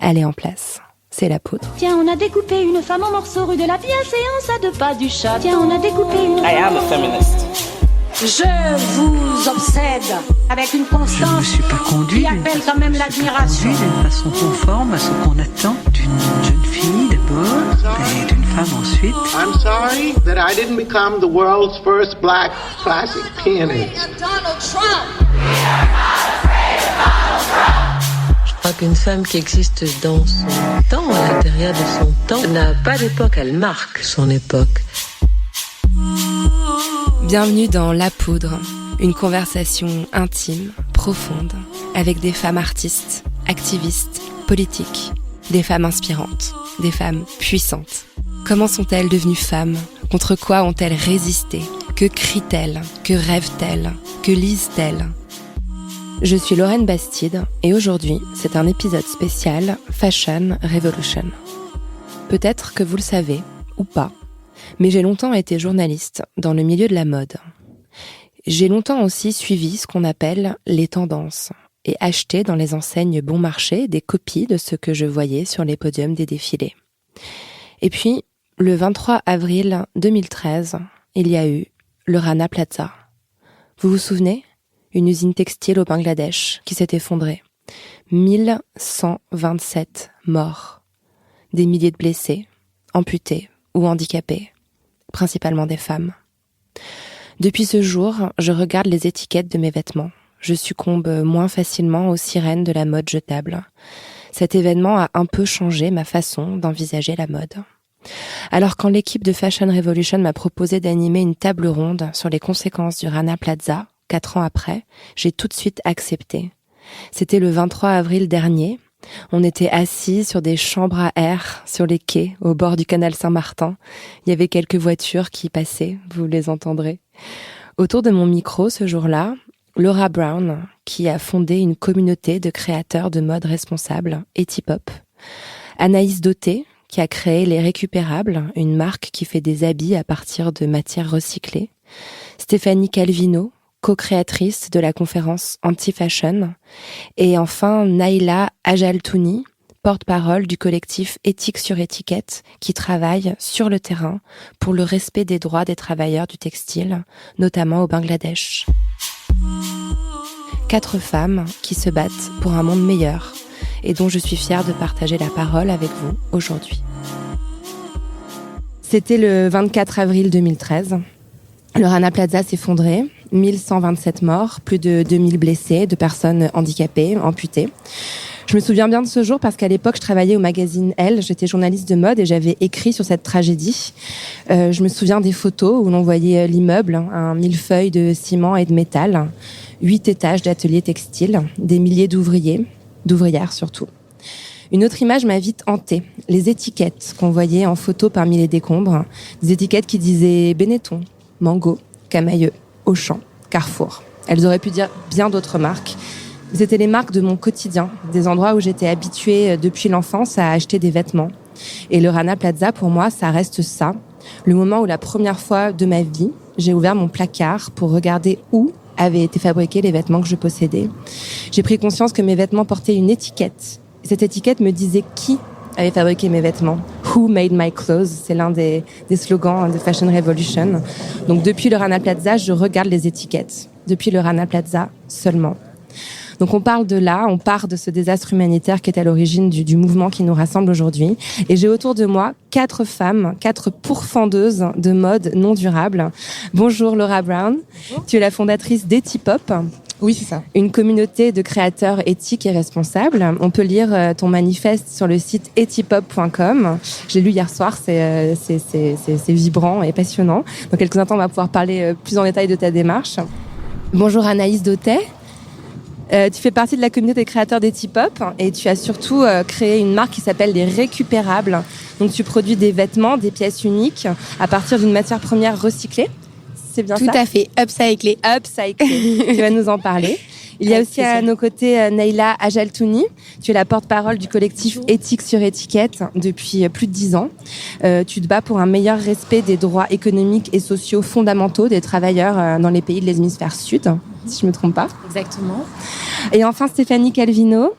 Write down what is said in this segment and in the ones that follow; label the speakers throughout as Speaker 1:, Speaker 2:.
Speaker 1: Elle est en place. C'est la poudre.
Speaker 2: Tiens, on a découpé une femme en morceaux rue de la bienséance à 2 pas du chat. Tiens, on a découpé une...
Speaker 3: I am a feminist.
Speaker 2: Je vous obsède avec une constance.
Speaker 4: Je ne me suis pas conduit
Speaker 2: qui appelle quand même l'admiration.
Speaker 4: D'une façon conforme à ce qu'on attend d'une jeune fille d'abord et d'une femme ensuite.
Speaker 5: I'm sorry that I didn't become the world's first black classic pianist.
Speaker 2: Donald Trump.
Speaker 6: Je crois qu'une femme qui existe dans son temps, à l'intérieur de son temps, n'a pas d'époque, elle marque son époque.
Speaker 1: Bienvenue dans La Poudre, une conversation intime, profonde, avec des femmes artistes, activistes, politiques, des femmes inspirantes, des femmes puissantes. Comment sont-elles devenues femmes ? Contre quoi ont-elles résisté ? Que crient-elles ? Que rêvent-elles ? Que lisent-elles ? Je suis Lorraine Bastide et aujourd'hui, c'est un épisode spécial Fashion Revolution. Peut-être que vous le savez, ou pas, mais j'ai longtemps été journaliste dans le milieu de la mode. J'ai longtemps aussi suivi ce qu'on appelle les tendances et acheté dans les enseignes bon marché des copies de ce que je voyais sur les podiums des défilés. Et puis, le 23 avril 2013, il y a eu le Rana Plaza. Vous vous souvenez ? Une usine textile au Bangladesh qui s'est effondrée. 1127 morts. Des milliers de blessés, amputés ou handicapés, principalement des femmes. Depuis ce jour, je regarde les étiquettes de mes vêtements. Je succombe moins facilement aux sirènes de la mode jetable. Cet événement a un peu changé ma façon d'envisager la mode. Alors quand l'équipe de Fashion Revolution m'a proposé d'animer une table ronde sur les conséquences du Rana Plaza, 4 ans après, j'ai tout de suite accepté. C'était le 23 avril dernier. On était assis sur des chambres à air, sur les quais, au bord du canal Saint-Martin. Il y avait quelques voitures qui passaient, vous les entendrez. Autour de mon micro, ce jour-là, Laura Brown, qui a fondé une communauté de créateurs de mode responsables, Etipop. Anaïs Dauté, qui a créé Les Récupérables, une marque qui fait des habits à partir de matières recyclées. Stéphanie Calvino, co-créatrice de la conférence Anti-Fashion, et enfin Naïla Ajaltouni, porte-parole du collectif Éthique sur étiquette, qui travaille sur le terrain pour le respect des droits des travailleurs du textile, notamment au Bangladesh. 4 femmes qui se battent pour un monde meilleur et dont je suis fière de partager la parole avec vous aujourd'hui. C'était le 24 avril 2013. Le Rana Plaza s'effondrait. 1127 morts, plus de 2000 blessés, de personnes handicapées, amputées. Je me souviens bien de ce jour parce qu'à l'époque, je travaillais au magazine Elle, j'étais journaliste de mode et j'avais écrit sur cette tragédie. Je me souviens des photos où l'on voyait l'immeuble, un millefeuille de ciment et de métal, 8 étages d'ateliers textiles, des milliers d'ouvriers, d'ouvrières surtout. Une autre image m'a vite hantée, les étiquettes qu'on voyait en photo parmi les décombres, des étiquettes qui disaient Benetton, Mango, Camaïeu, Auchan, Carrefour. Elles auraient pu dire bien d'autres marques. C'était les marques de mon quotidien, des endroits où j'étais habituée depuis l'enfance à acheter des vêtements. Et le Rana Plaza, pour moi, ça reste ça. Le moment où la première fois de ma vie, j'ai ouvert mon placard pour regarder où avaient été fabriqués les vêtements que je possédais. J'ai pris conscience que mes vêtements portaient une étiquette. Cette étiquette me disait qui avait fabriqué mes vêtements. Who made my clothes? C'est l'un des slogans de Fashion Revolution. Donc depuis le Rana Plaza, je regarde les étiquettes. Depuis le Rana Plaza seulement. Donc on parle de là, on part de ce désastre humanitaire qui est à l'origine du mouvement qui nous rassemble aujourd'hui. Et j'ai autour de moi 4 femmes, 4 pourfendeuses de mode non durable. Bonjour Laura Brown. Bonjour. Tu es la fondatrice d'Etipop.
Speaker 7: Oui, c'est ça.
Speaker 1: Une communauté de créateurs éthiques et responsables. On peut lire ton manifeste sur le site etipop.com. Je l'ai lu hier soir, c'est vibrant et passionnant. Dans quelques instants, on va pouvoir parler plus en détail de ta démarche. Bonjour Anaïs Dauté. Tu fais partie de la communauté des créateurs d'Etipop et tu as surtout créé une marque qui s'appelle Les Récupérables. Donc tu produis des vêtements, des pièces uniques à partir d'une matière première recyclée. C'est bien
Speaker 7: ça ? Tout à fait, upcyclé.
Speaker 1: Tu vas nous en parler. Il y a aussi à nos côtés Naïla Ajaltouni. Tu es la porte-parole du collectif Éthique sur étiquette depuis plus de 10 ans. Tu te bats pour un meilleur respect des droits économiques et sociaux fondamentaux des travailleurs dans les pays de l'hémisphère sud, si je ne me trompe pas.
Speaker 7: Exactement.
Speaker 1: Et enfin Stéphanie Calvino.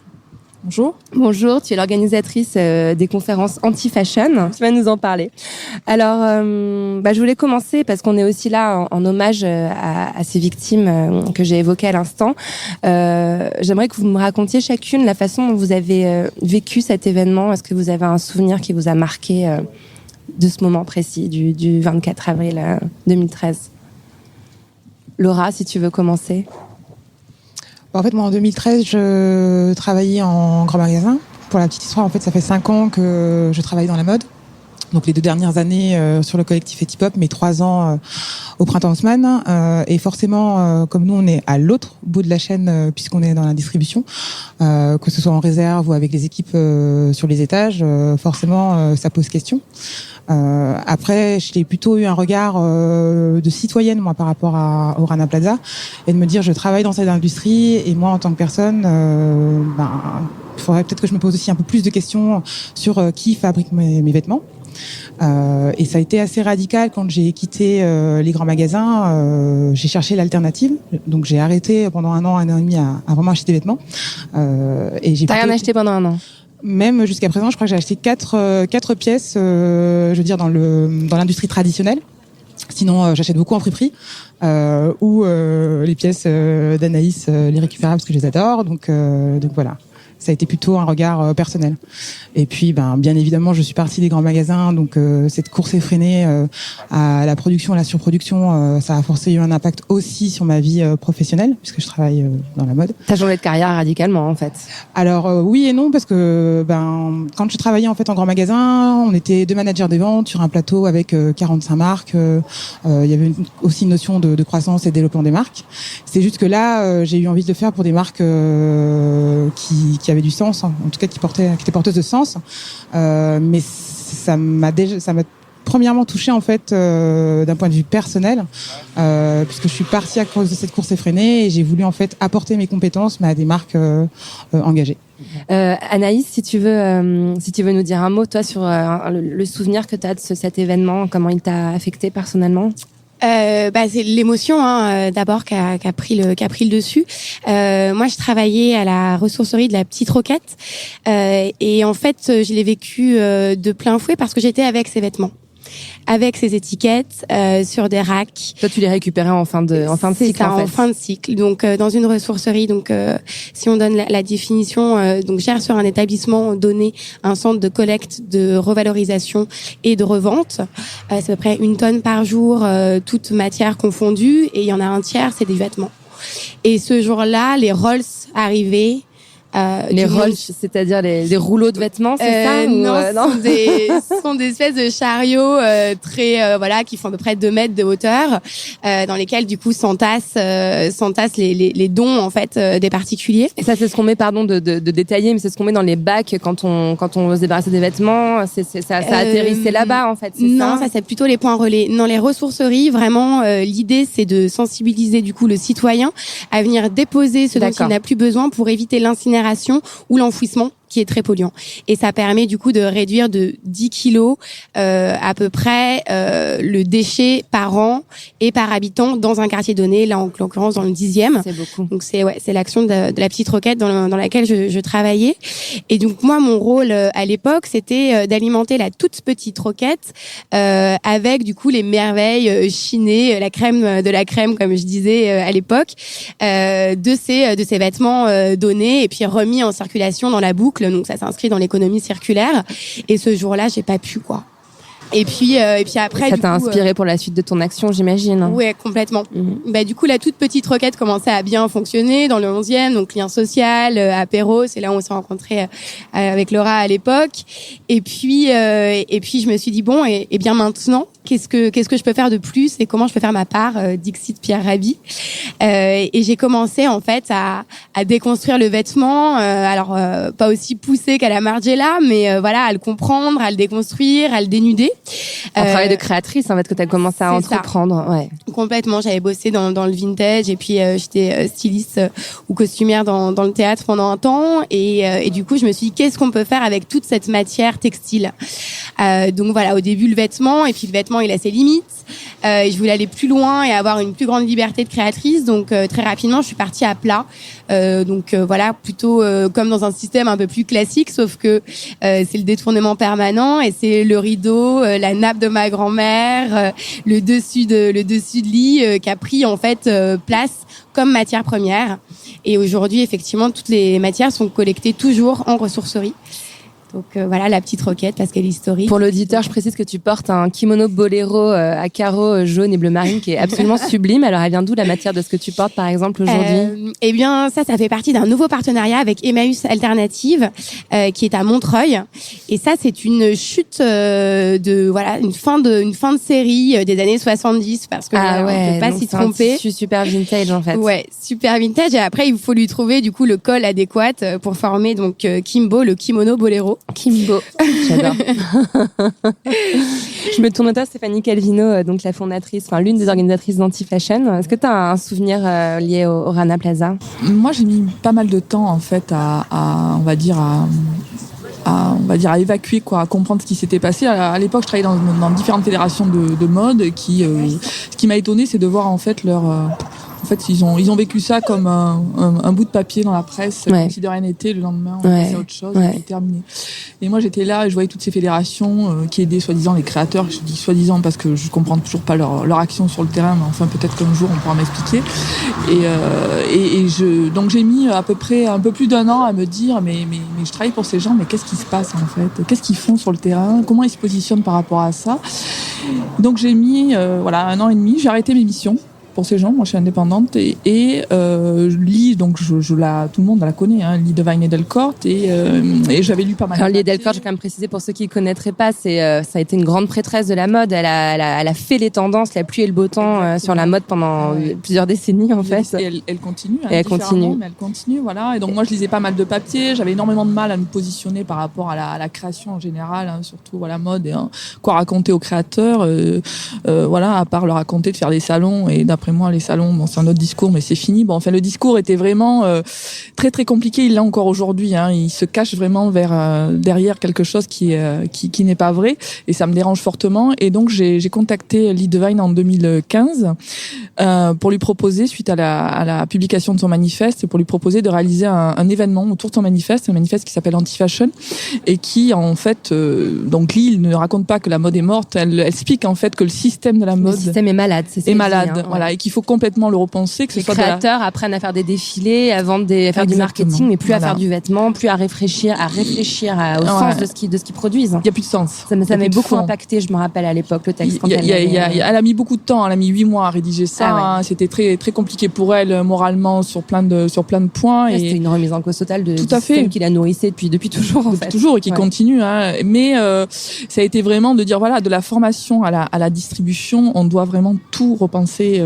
Speaker 3: Bonjour.
Speaker 1: Bonjour, tu es l'organisatrice des conférences anti-fashion. Tu vas nous en parler. Alors, je voulais commencer parce qu'on est aussi là en hommage à ces victimes que j'ai évoquées à l'instant. J'aimerais que vous me racontiez chacune la façon dont vous avez vécu cet événement. Est-ce que vous avez un souvenir qui vous a marqué de ce moment précis, du 24 avril 2013 ? Laura, si tu veux commencer.
Speaker 3: En fait, moi, en 2013, je travaillais en grand magasin. Pour la petite histoire, en fait, ça fait 5 ans que je travaille dans la mode. Donc, les 2 dernières années sur le collectif Etipop, mais 3 ans au Printemps Haussmann. Et forcément, comme nous, on est à l'autre bout de la chaîne, puisqu'on est dans la distribution, que ce soit en réserve ou avec les équipes sur les étages, forcément, ça pose question. Après, j'ai plutôt eu un regard de citoyenne, moi, par rapport au Rana Plaza, et de me dire, je travaille dans cette industrie, et moi, en tant que personne, il faudrait peut-être que je me pose aussi un peu plus de questions sur qui fabrique mes vêtements. Et ça a été assez radical quand j'ai quitté les grands magasins. J'ai cherché l'alternative, donc j'ai arrêté pendant 1 an et demi à vraiment acheter des vêtements.
Speaker 1: T'as rien acheté pendant 1 an?
Speaker 3: Même jusqu'à présent, je crois que j'ai acheté 4 pièces, je veux dire dans l'industrie traditionnelle. Sinon, j'achète beaucoup en friperie ou les pièces d'Anaïs, les récupérables, parce que je les adore. Donc voilà. Ça a été plutôt un regard personnel. Et puis, bien évidemment, je suis partie des grands magasins, donc cette course effrénée à la production, à la surproduction, ça a forcément eu un impact aussi sur ma vie professionnelle, puisque je travaille dans la mode.
Speaker 1: T'as changé de carrière radicalement, en fait.
Speaker 3: Alors oui et non, parce que quand je travaillais en fait en grand magasin, on était 2 managers des ventes sur un plateau avec 45 marques. Il y avait aussi une notion de croissance et de développement des marques. C'est juste que là, j'ai eu envie de le faire pour des marques qui avaient du sens, en tout cas qui étaient porteuses de sens, mais ça m'a premièrement touchée en fait d'un point de vue personnel, puisque je suis partie à cause de cette course effrénée et j'ai voulu en fait apporter mes compétences mais à des marques engagées.
Speaker 1: Anaïs, si tu veux nous dire un mot toi sur le souvenir que tu as de cet événement, comment il t'a affecté personnellement?
Speaker 7: C'est l'émotion d'abord qui a pris le dessus. Moi, je travaillais à la ressourcerie de la Petite Roquette et en fait, je l'ai vécu de plein fouet parce que j'étais avec ces vêtements, avec ces étiquettes sur des racks.
Speaker 1: Toi, tu les récupérais en fin de cycle.
Speaker 7: C'est ça, en fin de cycle. Donc dans une ressourcerie. Donc si on donne la définition, donc gère sur un établissement donné un centre de collecte, de revalorisation et de revente. C'est à peu près 1 tonne par jour, toute matière confondue, et il y en a un tiers, c'est des vêtements. Et ce jour-là, les Rolls arrivaient.
Speaker 1: Les rolls, c'est-à-dire les rouleaux de vêtements, c'est ça?
Speaker 7: Non, ce sont des espèces de chariots très qui font à peu près 2 mètres de hauteur, dans lesquels du coup s'entassent les dons en fait des particuliers.
Speaker 1: Et ça, c'est ce qu'on met, pardon de détailler, mais c'est ce qu'on met dans les bacs quand on se débarrasse des vêtements. Ça atterrissait là-bas en fait.
Speaker 7: Non, ça c'est plutôt les points relais. Dans les ressourceries, vraiment, l'idée c'est de sensibiliser du coup le citoyen à venir déposer ce dont il n'a plus besoin pour éviter l'incinération ou l'enfouissement qui est très polluant. Et ça permet du coup de réduire de 10 kilos à peu près le déchet par an et par habitant dans un quartier donné, là en l'occurrence dans le 10e.
Speaker 1: C'est beaucoup.
Speaker 7: Donc c'est l'action de la Petite Roquette dans laquelle je travaillais. Et donc moi mon rôle à l'époque c'était d'alimenter la toute petite roquette avec du coup les merveilles chinées, la crème de la crème comme je disais à l'époque, de ces vêtements donnés et puis remis en circulation dans la boucle. Donc ça s'inscrit dans l'économie circulaire. Et ce jour-là, j'ai pas pu quoi. Et puis après,
Speaker 1: ça t'a inspiré pour la suite de ton action, j'imagine.
Speaker 7: Ouais, complètement. Du coup, la toute petite roquette commençait à bien fonctionner dans le 11e, donc lien social, apéro, c'est là où on s'est rencontrés avec Laura à l'époque. Et puis je me suis dit bon, et bien maintenant, qu'est-ce que je peux faire de plus et comment je peux faire ma part, Dixit Pierre Rabhi. Et j'ai commencé en fait à déconstruire le vêtement, alors pas aussi poussé qu'à la Margiela, mais à le comprendre, à le déconstruire, à le dénuder.
Speaker 1: Un travail de créatrice en fait que tu as commencé à entreprendre. Ouais.
Speaker 7: Complètement, j'avais bossé dans le vintage et puis j'étais styliste ou costumière dans le théâtre pendant un temps et du coup je me suis dit qu'est-ce qu'on peut faire avec toute cette matière textile. Donc voilà, au début le vêtement, et puis le vêtement il a ses limites. Et je voulais aller plus loin et avoir une plus grande liberté de créatrice. Donc très rapidement, je suis partie à plat. Voilà, plutôt comme dans un système un peu plus classique, sauf que c'est le détournement permanent et c'est le rideau, la nappe de ma grand-mère, le dessus de lit qui a pris en fait place comme matière première. Et aujourd'hui, effectivement, toutes les matières sont collectées toujours en ressourcerie. Donc voilà la petite roquette parce qu'elle est historique.
Speaker 1: Pour l'auditeur, je précise que tu portes un kimono boléro à carreaux jaune et bleu marine qui est absolument sublime. Alors elle vient d'où la matière de ce que tu portes par exemple aujourd'hui?
Speaker 7: Eh bien ça fait partie d'un nouveau partenariat avec Emmaüs Alternative qui est à Montreuil. Et ça c'est une chute une fin de série des années 70 parce que on peut pas s'y tromper.
Speaker 1: Je suis super vintage en fait.
Speaker 7: Ouais, super vintage et après il faut lui trouver du coup le col adéquat pour former donc Kimbo, le kimono boléro.
Speaker 1: Kimbo, j'adore. Je me tourne à toi, Stéphanie Calvino, donc la fondatrice, l'une des organisatrices d'Anti-Fashion. Est-ce que tu as un souvenir lié au Rana Plaza?
Speaker 8: Moi, j'ai mis pas mal de temps en fait à évacuer à comprendre ce qui s'était passé. À l'époque, je travaillais dans différentes fédérations de mode. Ce qui m'a étonné, c'est de voir en fait en fait, ils ont vécu ça comme un bout de papier dans la presse, comme si de rien n'était. Le lendemain, on passait à autre chose, c'était terminé. Et moi, j'étais là et je voyais toutes ces fédérations qui aidaient soi-disant les créateurs. Je dis soi-disant parce que je comprends toujours pas leur action sur le terrain, mais enfin peut-être qu'un jour on pourra m'expliquer. Donc j'ai mis à peu près un peu plus d'un an à me dire mais je travaille pour ces gens, mais qu'est-ce qui se passe en fait? Qu'est-ce qu'ils font sur le terrain? Comment ils se positionnent par rapport à ça? Donc j'ai mis 1 an et demi. J'ai arrêté mes missions pour ces gens. Moi, je suis indépendante et Lee, donc tout le monde la connaît, Lee Devine Edelcourt et j'avais lu pas mal.
Speaker 1: Alors Lee Edelcourt, j'ai quand même précisé pour ceux qui ne connaîtraient pas, ça a été une grande prêtresse de la mode. Elle a fait les tendances, la pluie et le beau temps sur la mode pendant plusieurs décennies en fait.
Speaker 8: Et elle continue.
Speaker 1: Et elle continue.
Speaker 8: Mais elle continue, voilà. Et donc moi, je lisais pas mal de papiers. J'avais énormément de mal à me positionner par rapport à la création en général, surtout mode et quoi raconter aux créateurs. À part leur raconter de faire des salons et d'après moi, les salons, c'est un autre discours, mais c'est fini. Le discours était vraiment très très compliqué. Il l'a encore aujourd'hui. Il se cache vraiment derrière quelque chose qui n'est pas vrai, et ça me dérange fortement. Et donc j'ai contacté Lee Devine en 2015 pour lui proposer, suite à la publication de son manifeste, pour lui proposer de réaliser un événement autour de son manifeste, un manifeste qui s'appelle Anti-Fashion, et qui en fait, donc Lee, il ne raconte pas que la mode est morte. Elle explique en fait que le système de la mode,
Speaker 1: le système est malade,
Speaker 8: est malade, et qu'il faut complètement le repenser. Que
Speaker 1: les créateurs apprennent à faire des défilés, à vendre à faire du marketing, mais plus à faire du vêtement, plus à réfléchir au sens de ce qu'ils produisent.
Speaker 8: Il y a plus de sens.
Speaker 1: Ça m'a beaucoup impacté, je me rappelle à l'époque le texte.
Speaker 8: Elle a mis beaucoup de temps, elle a mis 8 mois à rédiger ça. C'était très très compliqué pour elle moralement sur plein de points.
Speaker 1: Et c'était une remise en cause totale du système qui la nourrissait depuis toujours en fait.
Speaker 8: Toujours et qui continue. Mais ça a été vraiment de dire de la formation à la distribution, on doit vraiment tout repenser.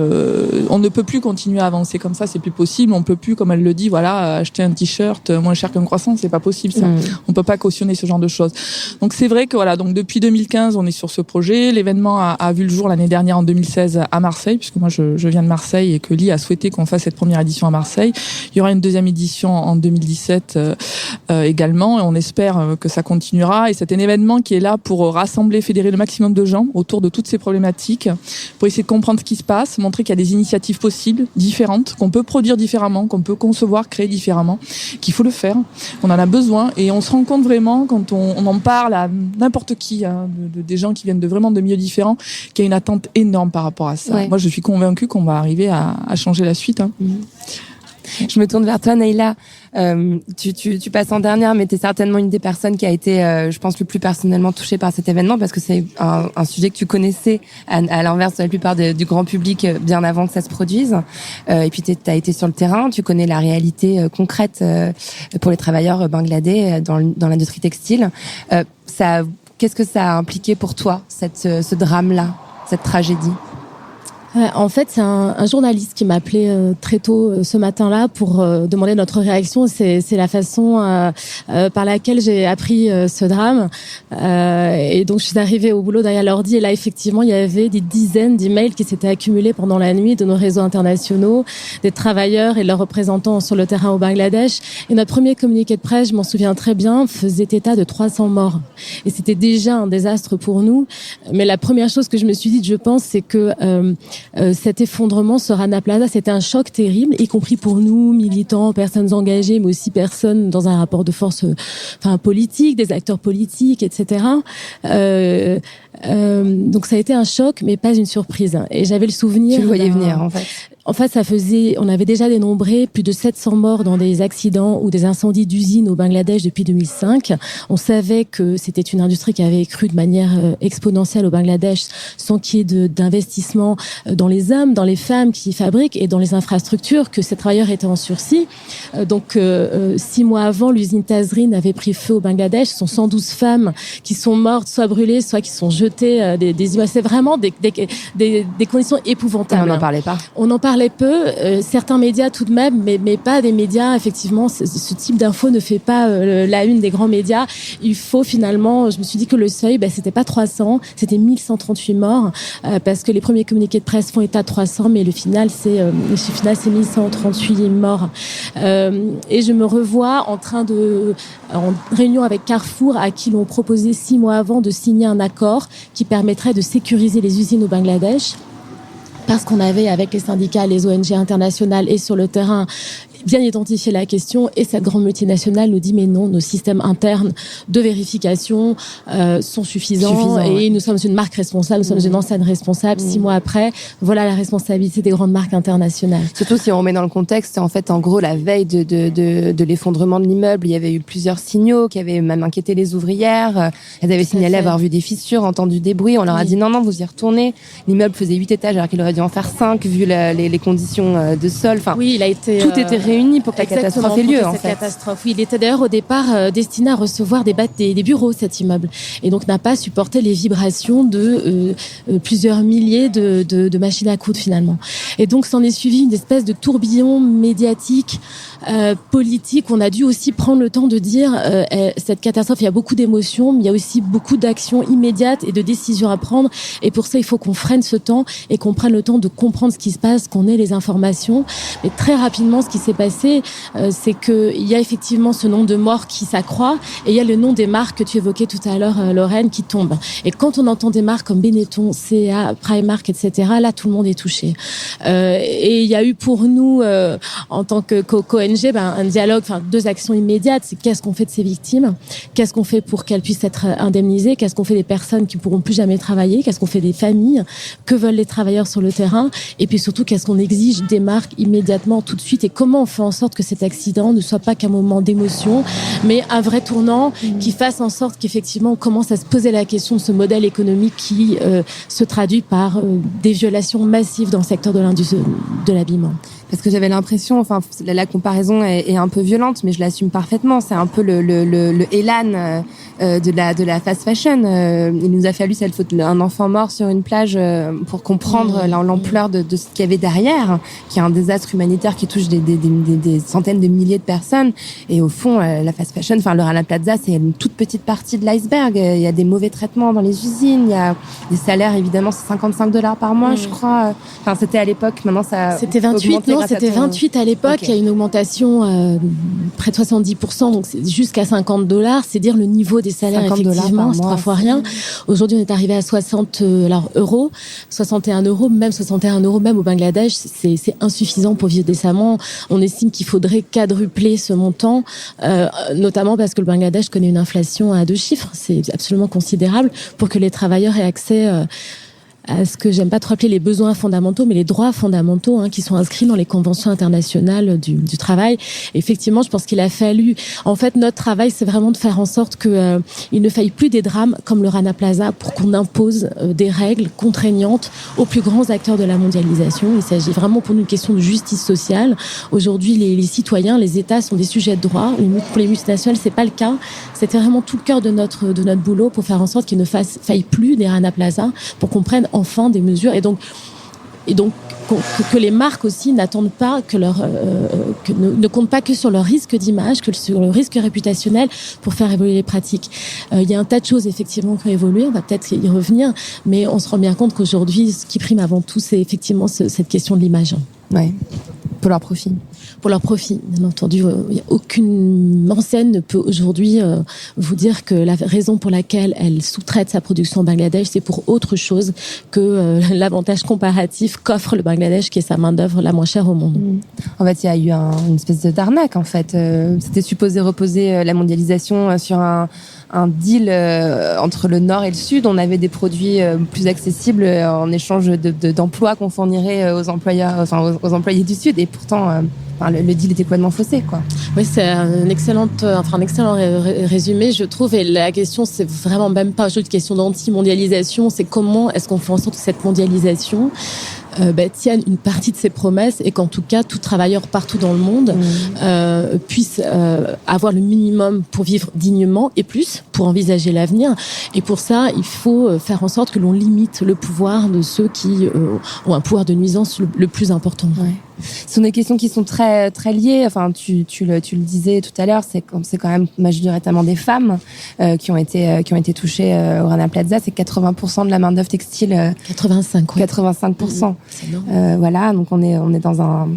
Speaker 8: On ne peut plus continuer à avancer comme ça, c'est plus possible. On peut plus, comme elle le dit, acheter un t-shirt moins cher qu'un croissant, c'est pas possible ça. On peut pas cautionner ce genre de choses. Donc c'est vrai que donc depuis 2015, on est sur ce projet. L'événement a vu le jour l'année dernière en 2016 à Marseille, puisque moi je viens de Marseille et que Lee a souhaité qu'on fasse cette première édition à Marseille. Il y aura une deuxième édition en 2017 également, et on espère que ça continuera. Et c'est un événement qui est là pour rassembler, fédérer le maximum de gens autour de toutes ces problématiques, pour essayer de comprendre ce qui se passe, montrer qu'il y a des initiatives possibles, différentes, qu'on peut produire différemment, qu'on peut concevoir, créer différemment, qu'il faut le faire. On en a besoin et on se rend compte vraiment quand on en parle à n'importe qui, des gens qui viennent vraiment de milieux différents, qu'il y a une attente énorme par rapport à ça. Ouais. Moi, je suis convaincue qu'on va arriver à changer la suite.
Speaker 1: Je me tourne vers toi, Naïla. Tu passes en dernière, mais tu es certainement une des personnes qui a été, je pense, le plus personnellement touchée par cet événement, parce que c'est un sujet que tu connaissais à l'inverse de la plupart du grand public bien avant que ça se produise. Et puis tu as été sur le terrain, tu connais la réalité concrète pour les travailleurs bangladais dans l'industrie textile. Qu'est-ce que ça a impliqué pour toi, ce drame-là, cette tragédie?
Speaker 9: En fait, c'est un journaliste qui m'a appelé très tôt ce matin-là pour demander notre réaction. C'est la façon par laquelle j'ai appris ce drame. Et donc, je suis arrivée au boulot derrière l'ordi et là, effectivement, il y avait des dizaines d'emails qui s'étaient accumulés pendant la nuit de nos réseaux internationaux, des travailleurs et leurs représentants sur le terrain au Bangladesh. Et notre premier communiqué de presse, je m'en souviens très bien, faisait état de 300 morts. Et c'était déjà un désastre pour nous. Mais la première chose que je me suis dit, je pense, c'est que cet effondrement sur Rana Plaza, c'était un choc terrible, y compris pour nous, militants, personnes engagées, mais aussi personnes dans un rapport de force politique, des acteurs politiques, etc. Donc ça a été un choc, mais pas une surprise. Et j'avais le souvenir...
Speaker 1: Tu le voyais venir, en fait.
Speaker 9: En fait, on avait déjà dénombré plus de 700 morts dans des accidents ou des incendies d'usines au Bangladesh depuis 2005. On savait que c'était une industrie qui avait crû de manière exponentielle au Bangladesh sans qu'il y ait d'investissement dans les hommes, dans les femmes qui fabriquent et dans les infrastructures, que ces travailleurs étaient en sursis. Donc, 6 mois avant, l'usine Tazreen avait pris feu au Bangladesh. Ce sont 112 femmes qui sont mortes, soit brûlées, soit qui sont jetées des images. C'est vraiment des conditions épouvantables.
Speaker 1: On n'en parlait pas.
Speaker 9: On en parlait peu, certains médias tout de même, mais pas des médias. Effectivement, ce type d'info ne fait pas la une des grands médias. Il faut finalement, je me suis dit que le seuil, c'était pas 300, c'était 1138 morts, parce que les premiers communiqués de presse font état de 300, mais le final c'est 1138 morts. Et je me revois en réunion avec Carrefour, à qui l'on proposait 6 mois avant de signer un accord qui permettrait de sécuriser les usines au Bangladesh. Parce qu'on avait, avec les syndicats, les ONG internationales et sur le terrain, bien identifié la question, et cette grande multinationale nous dit mais non, nos systèmes internes de vérification sont suffisants et nous sommes une marque responsable, nous sommes une enseigne responsable. 6 mois après, voilà la responsabilité des grandes marques internationales.
Speaker 1: Surtout si on remet dans le contexte, c'est en fait en gros la veille de l'effondrement de l'immeuble, il y avait eu plusieurs signaux qui avaient même inquiété les ouvrières. Elles avaient signalé avoir vu des fissures, entendu des bruits. On leur a dit non, vous y retournez. L'immeuble faisait 8 étages alors qu'il aurait dû en faire 5 vu les conditions de sol. Enfin,
Speaker 9: oui, il a été
Speaker 1: tout était réuni pour que la catastrophe ait lieu, en fait.
Speaker 9: Catastrophe. Oui, il était d'ailleurs au départ destiné à recevoir des bureaux, cet immeuble. Et donc n'a pas supporté les vibrations de plusieurs milliers de machines à coudre, finalement. Et donc s'en est suivi une espèce de tourbillon médiatique, politique. On a dû aussi prendre le temps de dire cette catastrophe, il y a beaucoup d'émotions, mais il y a aussi beaucoup d'actions immédiates et de décisions à prendre. Et pour ça, il faut qu'on freine ce temps et qu'on prenne le temps de comprendre ce qui se passe, qu'on ait les informations. Mais très rapidement, ce qui s'est passé, c'est qu'il y a effectivement ce nombre de morts qui s'accroît et il y a le nom des marques que tu évoquais tout à l'heure, Lorraine, qui tombe. Et quand on entend des marques comme Benetton, CA, Primark, etc., là, tout le monde est touché. Et il y a eu pour nous, en tant qu'ONG, un dialogue, 2 actions immédiates. C'est qu'est-ce qu'on fait de ces victimes? Qu'est-ce qu'on fait pour qu'elles puissent être indemnisées? Qu'est-ce qu'on fait des personnes qui pourront plus jamais travailler? Qu'est-ce qu'on fait des familles? Que veulent les travailleurs sur le terrain? Et puis surtout, qu'est-ce qu'on exige des marques immédiatement, tout de suite? Et comment on fait en sorte que cet accident ne soit pas qu'un moment d'émotion, mais un vrai tournant qui fasse en sorte qu'effectivement on commence à se poser la question de ce modèle économique qui se traduit par des violations massives dans le secteur de l'industrie de l'habillement.
Speaker 1: Parce que j'avais l'impression, la comparaison est un peu violente, mais je l'assume parfaitement. C'est un peu le Elan de la fast fashion. Il nous a fallu un enfant mort sur une plage pour comprendre l'ampleur de ce qu'il y avait derrière, qui est un désastre humanitaire qui touche des centaines de milliers de personnes. Et au fond, la fast fashion, le Rana Plaza, c'est une toute petite partie de l'iceberg. Il y a des mauvais traitements dans les usines, il y a des salaires, évidemment, c'est $55 par mois, je crois. C'était à l'époque, maintenant ça
Speaker 9: c'était 28, non, c'était 28 à l'époque. Okay. Il y a une augmentation près de 70%, donc c'est jusqu'à $50. C'est dire le niveau des salaires, effectivement, c'est 3 fois rien. Aujourd'hui, on est arrivé à 60 euros, 61 euros, même 61 euros, même au Bangladesh, c'est insuffisant pour vivre décemment. On estime qu'il faudrait quadrupler ce montant, notamment parce que le Bangladesh connaît une inflation à 2 chiffres. C'est absolument considérable pour que les travailleurs aient accès à ce que j'aime pas trop appeler les besoins fondamentaux, mais les droits fondamentaux qui sont inscrits dans les conventions internationales du travail. Et effectivement, je pense qu'il a fallu... En fait, notre travail, c'est vraiment de faire en sorte que il ne faille plus des drames comme le Rana Plaza pour qu'on impose des règles contraignantes aux plus grands acteurs de la mondialisation. Il s'agit vraiment pour nous d'une question de justice sociale. Aujourd'hui, les citoyens, les États sont des sujets de droit. Pour les multinationales, c'est pas le cas. C'était vraiment tout le cœur de notre boulot pour faire en sorte qu'il ne faille plus des Rana Plaza, pour qu'on prenne enfin des mesures. Et donc, et donc que les marques aussi n'attendent pas ne comptent pas que sur leur risque d'image, que sur le risque réputationnel pour faire évoluer les pratiques. Il y a un tas de choses effectivement qui ont évolué, on va peut-être y revenir, mais on se rend bien compte qu'aujourd'hui, ce qui prime avant tout, c'est effectivement cette question de l'image.
Speaker 1: Ouais. Pour leur profit.
Speaker 9: Pour leur profit, bien entendu. Aucune enseigne ne peut aujourd'hui vous dire que la raison pour laquelle elle sous-traite sa production au Bangladesh, c'est pour autre chose que l'avantage comparatif qu'offre le Bangladesh, qui est sa main-d'œuvre la moins chère au monde.
Speaker 1: En fait, il y a eu une espèce d'arnaque, en fait. C'était supposé reposer la mondialisation sur un deal entre le Nord et le Sud. On avait des produits plus accessibles en échange d'emplois qu'on fournirait aux employeurs, enfin aux employés du Sud. Et pourtant, le deal était complètement faussé, quoi.
Speaker 9: Oui, c'est un excellent résumé, je trouve. Et la question, c'est vraiment même pas juste une question d'anti-mondialisation. C'est comment est-ce qu'on fait en sorte que cette mondialisation tienne une partie de ses promesses et qu'en tout cas tout travailleur partout dans le monde puisse avoir le minimum pour vivre dignement et plus pour envisager l'avenir. Et pour ça, il faut faire en sorte que l'on limite le pouvoir de ceux qui ont un pouvoir de nuisance le plus important.
Speaker 1: Ouais. Ce sont des questions qui sont très très liées. Enfin, tu le disais tout à l'heure, c'est quand même majoritairement des femmes qui ont été touchées au Rana Plaza. C'est 80% de la main d'œuvre textile.
Speaker 9: 85. Ouais.
Speaker 1: 85%. C'est énorme. Voilà, donc on est dans un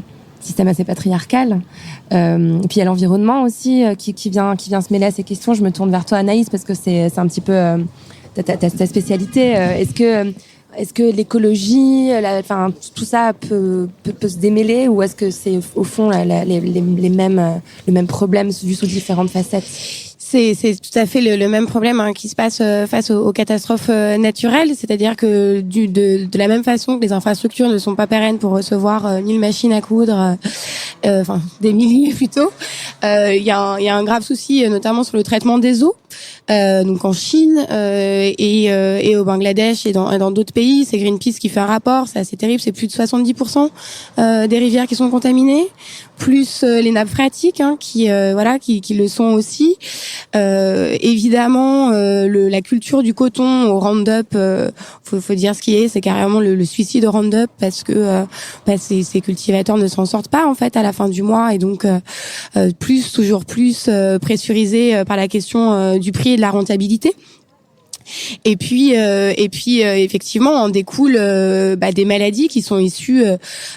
Speaker 1: système assez patriarcal. Puis il y a l'environnement aussi qui vient se mêler à ces questions. Je me tourne vers toi, Anaïs, parce que c'est un petit peu ta spécialité. Est-ce que l'écologie, tout ça peut se démêler, ou est-ce que c'est au fond le même problème vu sous différentes facettes?
Speaker 7: C'est tout à fait le même problème qui se passe face aux catastrophes naturelles, c'est-à-dire que de la même façon que les infrastructures ne sont pas pérennes pour recevoir 1000 machines à coudre, des milliers plutôt, il y a un grave souci notamment sur le traitement des eaux. Donc en Chine et au Bangladesh et dans d'autres pays, c'est Greenpeace qui fait un rapport, c'est assez terrible, c'est plus de 70% des rivières qui sont contaminées, plus les nappes phréatiques qui le sont aussi. Évidemment, la culture du coton au Roundup, faut dire ce qui est, c'est carrément le suicide au Roundup, parce que ces cultivateurs ne s'en sortent pas en fait à la fin du mois, et donc toujours plus pressurisés par la question du prix et de la rentabilité. Et puis effectivement en découle des maladies qui sont issues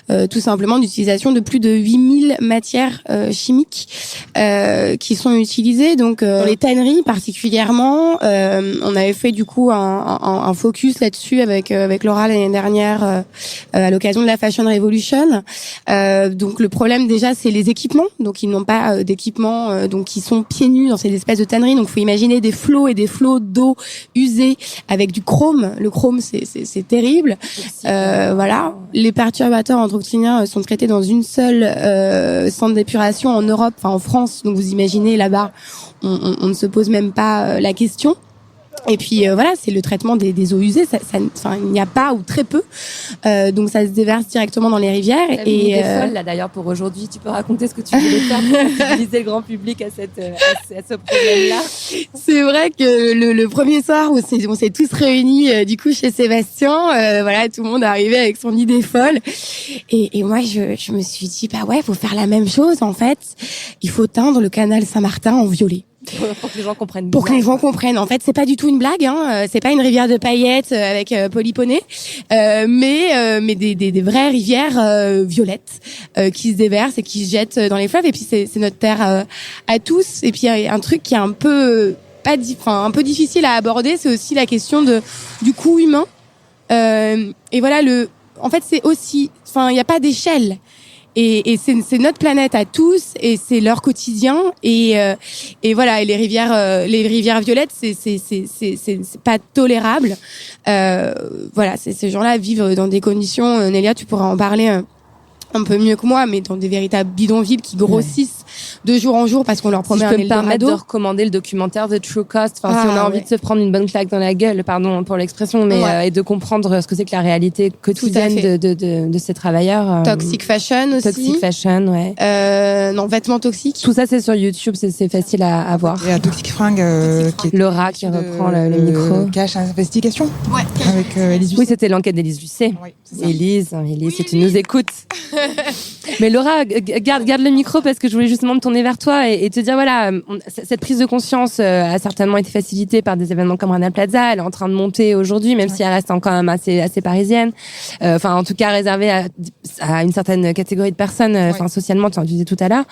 Speaker 7: tout simplement d'utilisation de plus de 8000 matières chimiques qui sont utilisées. Donc dans les tanneries particulièrement, on avait fait du coup un focus là-dessus avec Laura l'année dernière à l'occasion de la Fashion Revolution. Donc le problème déjà, c'est les équipements. Donc ils n'ont pas d'équipements, donc ils sont pieds nus dans ces espèces de tanneries. Donc faut imaginer des flots et des flots d'eau usée avec du chrome. Le chrome, c'est terrible. Voilà. Les perturbateurs endocriniens sont traités dans une seule centre d'épuration en Europe, en France. Donc vous imaginez là-bas, on ne se pose même pas la question. Et puis c'est le traitement des eaux usées. Il n'y a pas ou très peu, donc ça se déverse directement dans les rivières.
Speaker 1: Et folle là d'ailleurs pour aujourd'hui. Tu peux raconter ce que tu voulais faire pour sensibiliser le grand public à ce problème-là.
Speaker 7: C'est vrai que le premier soir où on s'est tous réunis du coup chez Sébastien, tout le monde est arrivé avec son idée folle. Et moi je me suis dit faut faire la même chose en fait. Il faut teindre le canal Saint-Martin en violet.
Speaker 1: Pour que les gens comprennent.
Speaker 7: Pour que les gens comprennent. En fait, c'est pas du tout une blague. C'est pas une rivière de paillettes avec polyponey, mais des vraies rivières violettes qui se déversent et qui se jettent dans les fleuves. Et puis c'est notre terre à tous. Et puis il y a un truc qui est un peu un peu difficile à aborder, c'est aussi la question du coût humain. Et voilà en fait c'est aussi, il n'y a pas d'échelle. Et c'est notre planète à tous, et c'est leur quotidien, et voilà. Et les rivières violettes, c'est pas tolérable. Ces gens-là vivent dans des conditions. Nélia, tu pourras en parler un peu mieux que moi, mais dans des véritables bidonvilles qui grossissent de jour en jour parce qu'on leur
Speaker 1: Si
Speaker 7: promet
Speaker 1: je
Speaker 7: un
Speaker 1: peux me permettre de
Speaker 7: Eldorado.
Speaker 1: recommander le documentaire The True Cost, si on a envie de se prendre une bonne claque dans la gueule, pardon pour l'expression, mais et de comprendre ce que c'est que la réalité quotidienne de ces travailleurs.
Speaker 7: Toxic Fashion aussi.
Speaker 1: Toxic Fashion, ouais.
Speaker 7: Non, vêtements toxiques.
Speaker 1: Tout ça c'est sur YouTube, c'est facile à voir.
Speaker 3: Et à Toxic Fringue, qui est
Speaker 1: Laura qui reprend le micro.
Speaker 3: Cache Investigation.
Speaker 7: Ouais.
Speaker 3: Avec Élise Lucet.
Speaker 1: Oui, c'était l'enquête d'Élise Lucet.
Speaker 3: Oui, c'est ça.
Speaker 1: Élise, si tu nous écoutes. Mais Laura, garde le micro parce que je voulais justement me tourner vers toi et te dire, voilà, cette prise de conscience a certainement été facilitée par des événements comme Rana Plaza. Elle est en train de monter aujourd'hui, même si elle reste quand même assez parisienne. Enfin, en tout cas, réservée à une certaine catégorie de personnes, socialement, tu en disais tout à l'heure.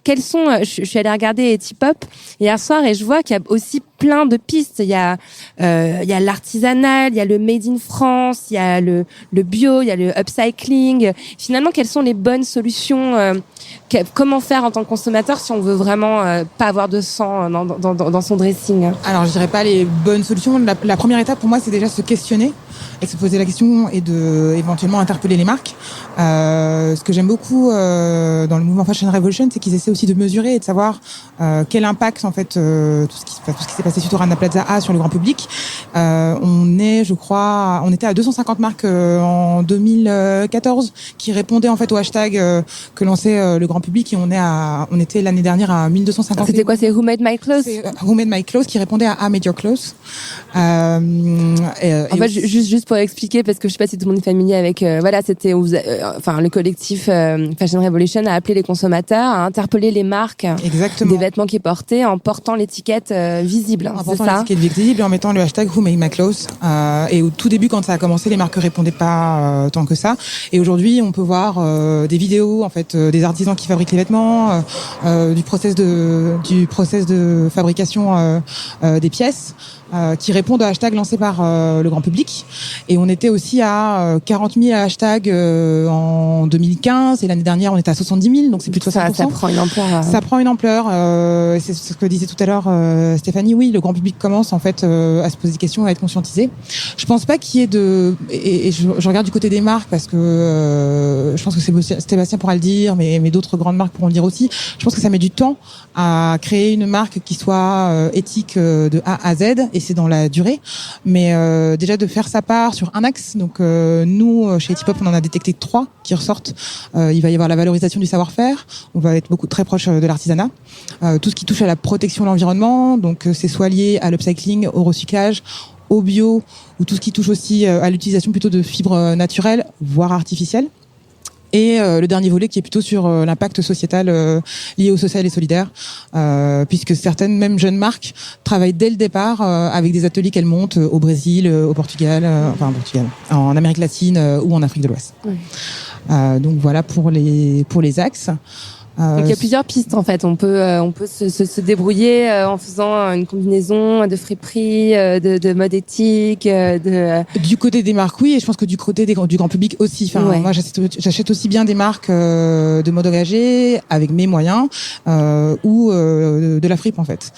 Speaker 1: Quels sont, je suis allée regarder T-Pop hier soir et je vois qu'il y a aussi plein de pistes. Il y a l'artisanal, il y a le made in France, il y a le bio, il y a le upcycling. Finalement, quelles sont les bonnes solutions? Comment faire en tant que consommateur si on veut vraiment pas avoir de sang dans son dressing?
Speaker 3: Alors, je dirais pas les bonnes solutions. La première étape pour moi, c'est déjà se questionner et se poser la question et de éventuellement interpeller les marques. Ce que j'aime beaucoup dans le mouvement Fashion Revolution, c'est qu'ils essaient aussi de mesurer et de savoir quel impact en fait tout ce qui s'est passé suite au Rana Plaza a sur le grand public. On était à 250 marques en 2014 qui répondaient en fait au hashtag que lançait le grand public et on était l'année dernière à 1250.
Speaker 1: C'était quoi? C'est Who Made My Clothes?
Speaker 3: C'est Who Made My Clothes qui répondait à I Made Your Clothes.
Speaker 1: En fait, juste pour expliquer, parce que je sais pas si tout le monde est familier avec, c'était, le collectif Fashion Revolution a appelé les consommateurs à interpeller les marques des vêtements qui portaient en portant l'étiquette visible.
Speaker 3: En portant l'étiquette visible et en mettant le hashtag Who Made My Clothes. Et au tout début, quand ça a commencé, les marques répondaient pas tant que ça. Et aujourd'hui, on peut voir des vidéos en fait des artisans qui fabriquent les vêtements, du process de fabrication des pièces. Qui répondent aux hashtags lancés par le grand public. Et on était aussi à 40 000 hashtags en 2015 et l'année dernière on était à 70 000, donc c'est plus de 60%.
Speaker 1: Ça prend une ampleur.
Speaker 3: Ça prend une ampleur. C'est ce que disait tout à l'heure Stéphanie. Oui, le grand public commence en fait à se poser des questions, à être conscientisé. Je pense pas qu'il y ait et je regarde du côté des marques parce que je pense que Sébastien pourra le dire, mais d'autres grandes marques pourront le dire aussi. Je pense que ça met du temps à créer une marque qui soit éthique de A à Z. Et c'est dans la durée, mais déjà de faire sa part sur un axe. Donc nous chez T-Pop on en a détecté 3 qui ressortent. Il va y avoir la valorisation du savoir-faire, on va être très proche de l'artisanat, tout ce qui touche à la protection de l'environnement, donc c'est soit lié à l'upcycling, au recyclage, au bio, ou tout ce qui touche aussi à l'utilisation plutôt de fibres naturelles voire artificielles. Et le dernier volet qui est plutôt sur l'impact sociétal lié au social et solidaire, puisque certaines, même jeunes marques, travaillent dès le départ avec des ateliers qu'elles montent au Brésil, au Portugal, en Amérique latine ou en Afrique de l'Ouest. Oui. Donc voilà pour les axes.
Speaker 1: Donc il y a plusieurs pistes en fait. On peut se débrouiller en faisant une combinaison de friperie, de mode éthique,
Speaker 3: Du côté des marques, oui, et je pense que du côté du grand public aussi. Enfin, moi j'achète aussi bien des marques de mode engagé avec mes moyens ou de la fripe en fait.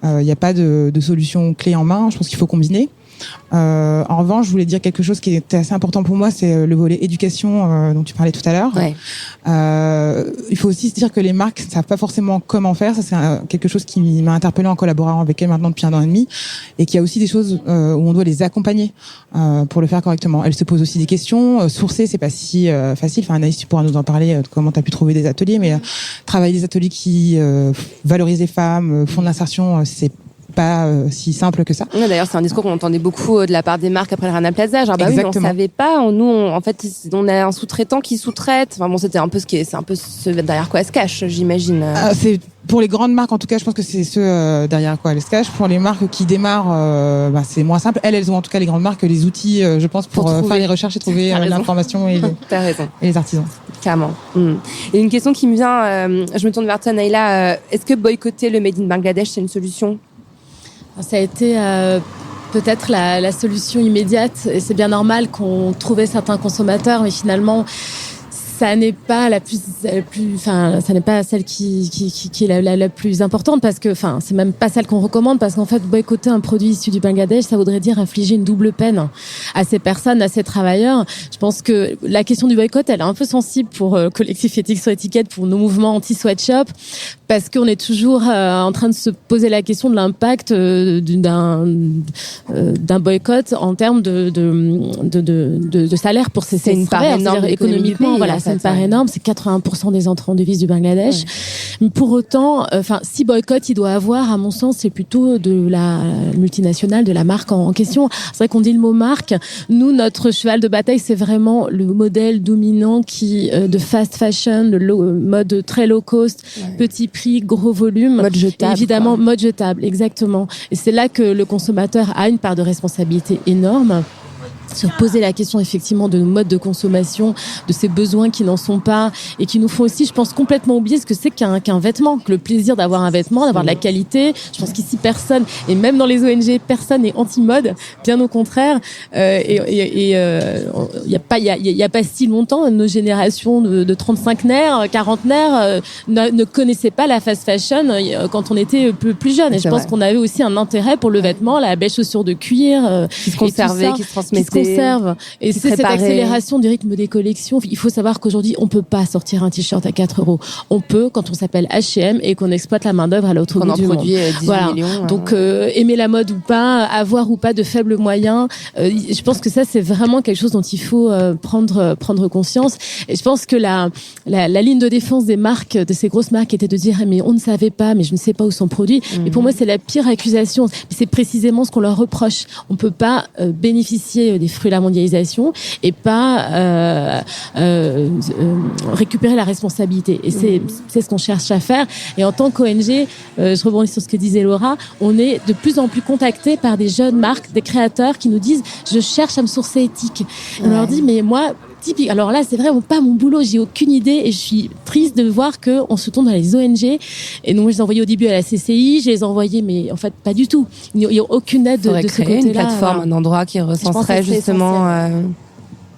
Speaker 3: Il n'y a pas de solution clé en main. Je pense qu'il faut combiner. En revanche, je voulais dire quelque chose qui était assez important pour moi, c'est le volet éducation dont tu parlais tout à l'heure. Ouais. Il faut aussi se dire que les marques ne savent pas forcément comment faire. Ça, c'est quelque chose qui m'a interpellée en collaborant avec elles maintenant depuis 1 an et demi, et qu'il y a aussi des choses où on doit les accompagner pour le faire correctement. Elles se posent aussi des questions. Sourcer, c'est pas si facile. Enfin, Anaïs, tu pourras nous en parler. Comment tu as pu trouver des ateliers, mais travailler des ateliers qui valorisent les femmes, font de l'insertion, c'est pas si simple que ça.
Speaker 1: D'ailleurs, c'est un discours qu'on entendait beaucoup de la part des marques après le Rana Plaza. Genre, oui, mais on savait pas. En fait, on a un sous-traitant qui sous-traite. Enfin bon, c'était un peu c'est un peu ce derrière quoi elle se cache, j'imagine.
Speaker 3: C'est pour les grandes marques, en tout cas, je pense que c'est ce derrière quoi elles se cachent. Pour les marques qui démarrent, c'est moins simple. Elles ont en tout cas les grandes marques les outils, je pense, pour faire les recherches et trouver l'information et les artisans.
Speaker 1: Clairement. Et une question qui me vient, je me tourne vers toi, Naïla. Est-ce que boycotter le Made in Bangladesh, c'est une solution?
Speaker 9: Ça a été peut-être la solution immédiate, et c'est bien normal qu'on trouvait certains consommateurs, mais finalement ça n'est pas ça n'est pas celle qui est la plus importante, parce que, c'est même pas celle qu'on recommande, parce qu'en fait, boycotter un produit issu du Bangladesh, ça voudrait dire infliger une double peine à ces personnes, à ces travailleurs. Je pense que la question du boycott, elle est un peu sensible pour Collectif Éthique sur Étiquette, pour nos mouvements anti-sweatshop, parce qu'on est toujours en train de se poser la question de l'impact d'un boycott en termes de salaire pour ces travailleurs. Économiquement, voilà, ça me paraît énorme. C'est 80% des entrants en devises du Bangladesh. Mais pour autant, si boycott il doit avoir, à mon sens, c'est plutôt de la multinationale, de la marque en question. C'est vrai qu'on dit le mot marque. Nous, notre cheval de bataille, c'est vraiment le modèle dominant de fast fashion, de mode très low cost, petit prix, gros volume.
Speaker 1: Mode jetable.
Speaker 9: Évidemment, mode jetable, exactement. Et c'est là que le consommateur a une part de responsabilité énorme. Se poser la question effectivement de nos modes de consommation, de ces besoins qui n'en sont pas, et qui nous font aussi, je pense, complètement oublier ce que c'est qu'un vêtement, que le plaisir d'avoir un vêtement, d'avoir de la qualité. Je pense qu'ici personne, et même dans les ONG, personne n'est anti-mode, bien au contraire. Il y a pas si longtemps, nos générations de 35-naires, 40-naires ne connaissaient pas la fast fashion quand on était plus jeune. Et je pense qu'on avait aussi un intérêt pour le vêtement, la belle chaussure de cuir,
Speaker 1: qui se conservait, qui se transmettait.
Speaker 9: Et c'est cette accélération du rythme des collections. Il faut savoir qu'aujourd'hui, on peut pas sortir un t-shirt à 4 €. On peut quand on s'appelle H&M et qu'on exploite la main-d'œuvre à l'autre bout du monde.
Speaker 1: 18 millions.
Speaker 9: Donc, aimer la mode ou pas, avoir ou pas de faibles moyens, je pense que ça, c'est vraiment quelque chose dont il faut prendre conscience. Et je pense que la ligne de défense des marques, de ces grosses marques, était de dire, mais on ne savait pas, mais je ne sais pas où sont produits. Et pour moi, c'est la pire accusation. C'est précisément ce qu'on leur reproche. On peut pas bénéficier des fruits de la mondialisation et pas récupérer la responsabilité. Et c'est ce qu'on cherche à faire. Et en tant qu'ONG, je rebondis sur ce que disait Laura, on est de plus en plus contactés par des jeunes marques, des créateurs qui nous disent « je cherche à me sourcer éthique ». On leur dit « mais moi ». Typique. Alors là, c'est vraiment pas mon boulot, j'ai aucune idée et je suis triste de voir qu'on se tourne dans les ONG. Et donc, je les ai envoyés au début à la CCI, je les ai envoyés, mais en fait, pas du tout. Il n'y a aucune aide de ce côté-là.
Speaker 1: Une plateforme, un endroit qui recenserait justement...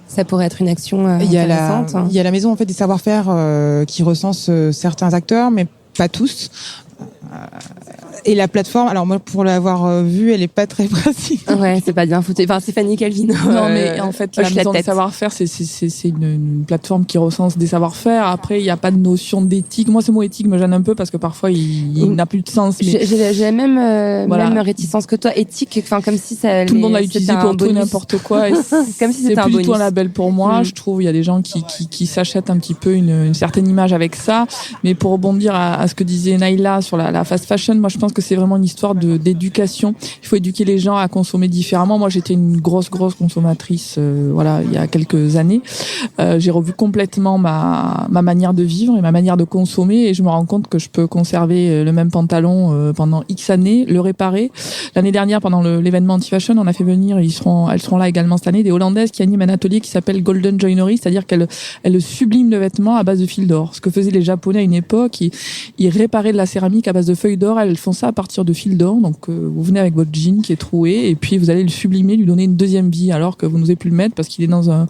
Speaker 1: ça pourrait être une action intéressante.
Speaker 3: Il y a la maison en fait des savoir-faire qui recense certains acteurs, mais pas tous. Et la plateforme, alors moi pour l'avoir vue, elle est pas très pratique.
Speaker 1: Ouais, c'est pas bien foutu. Enfin, c'est Fanny Calvino.
Speaker 8: Non, mais en fait, la maison des savoir-faire, c'est une plateforme qui recense des savoir-faire. Après, il y a pas de notion d'éthique. Moi, ce mot éthique me gêne un peu parce que parfois il n'a plus de sens. Mais...
Speaker 1: J'ai même réticence que toi, éthique. Enfin, comme si ça.
Speaker 8: Tout le monde l'a utilisé pour tout et n'importe quoi. Et
Speaker 1: comme si c'était un bonus.
Speaker 8: C'est plus du tout un label pour moi. Je trouve il y a des gens qui s'achètent un petit peu une certaine image avec ça. Mais pour rebondir à ce que disait Naïla sur la fast fashion, moi je pense que c'est vraiment une histoire d'éducation. Il faut éduquer les gens à consommer différemment. Moi, j'étais une grosse consommatrice, il y a quelques années. J'ai revu complètement ma manière de vivre et ma manière de consommer, et je me rends compte que je peux conserver le même pantalon pendant X années, le réparer. L'année dernière, pendant l'événement Anti-Fashion, on a fait venir, elles seront là également cette année, des Hollandaises qui animent un atelier qui s'appelle Golden Joinery, c'est-à-dire qu'elles subliment le vêtement à base de fil d'or. Ce que faisaient les Japonais à une époque, ils réparaient de la céramique à base de feuilles d'or. Elles font ça à partir de fil d'or. Donc vous venez avec votre jean qui est troué et puis vous allez le sublimer, lui donner une deuxième vie alors que vous n'osez plus le mettre parce qu'il est dans un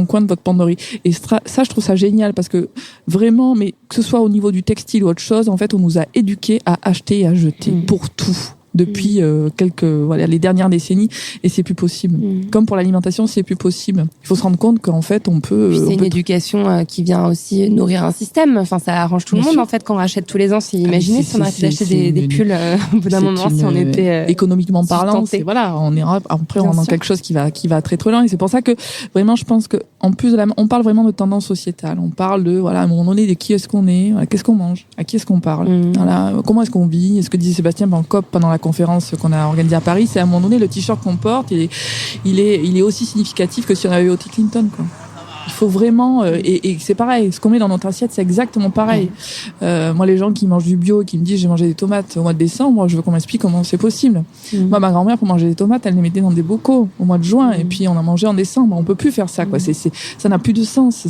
Speaker 8: coin de votre penderie. Et ça, je trouve ça génial parce que vraiment, mais que ce soit au niveau du textile ou autre chose, en fait, on nous a éduqués à acheter et à jeter pour tout. Depuis les dernières décennies, et c'est plus possible. Comme pour l'alimentation, c'est plus possible. Il faut se rendre compte qu'en fait, on peut.
Speaker 1: C'est une éducation qui vient aussi nourrir un système. Enfin, ça arrange tout le monde en fait quand on rachète tous les ans. Imaginez si on arrêtait d'acheter des pulls au bout d'un moment, si on était
Speaker 8: économiquement parlant. On ira après on est dans quelque chose qui va très très loin. Et c'est pour ça que vraiment, je pense que en plus on parle vraiment de tendance sociétale. On parle de à un moment donné de qui est-ce qu'on est, qu'est-ce qu'on mange, à qui est-ce qu'on parle, comment est-ce qu'on vit. Est-ce que disait Sébastien Bancop pendant la conférence qu'on a organisée à Paris, c'est à un moment donné le t-shirt qu'on porte, il est aussi significatif que si on avait voté Clinton, quoi. Il faut vraiment et c'est pareil, ce qu'on met dans notre assiette c'est exactement pareil. Moi les gens qui mangent du bio et qui me disent j'ai mangé des tomates au mois de décembre, moi je veux qu'on m'explique comment c'est possible. Moi ma grand-mère pour manger des tomates elle les mettait dans des bocaux au mois de juin et puis on a mangé en décembre. On peut plus faire ça quoi. Ça n'a plus de sens.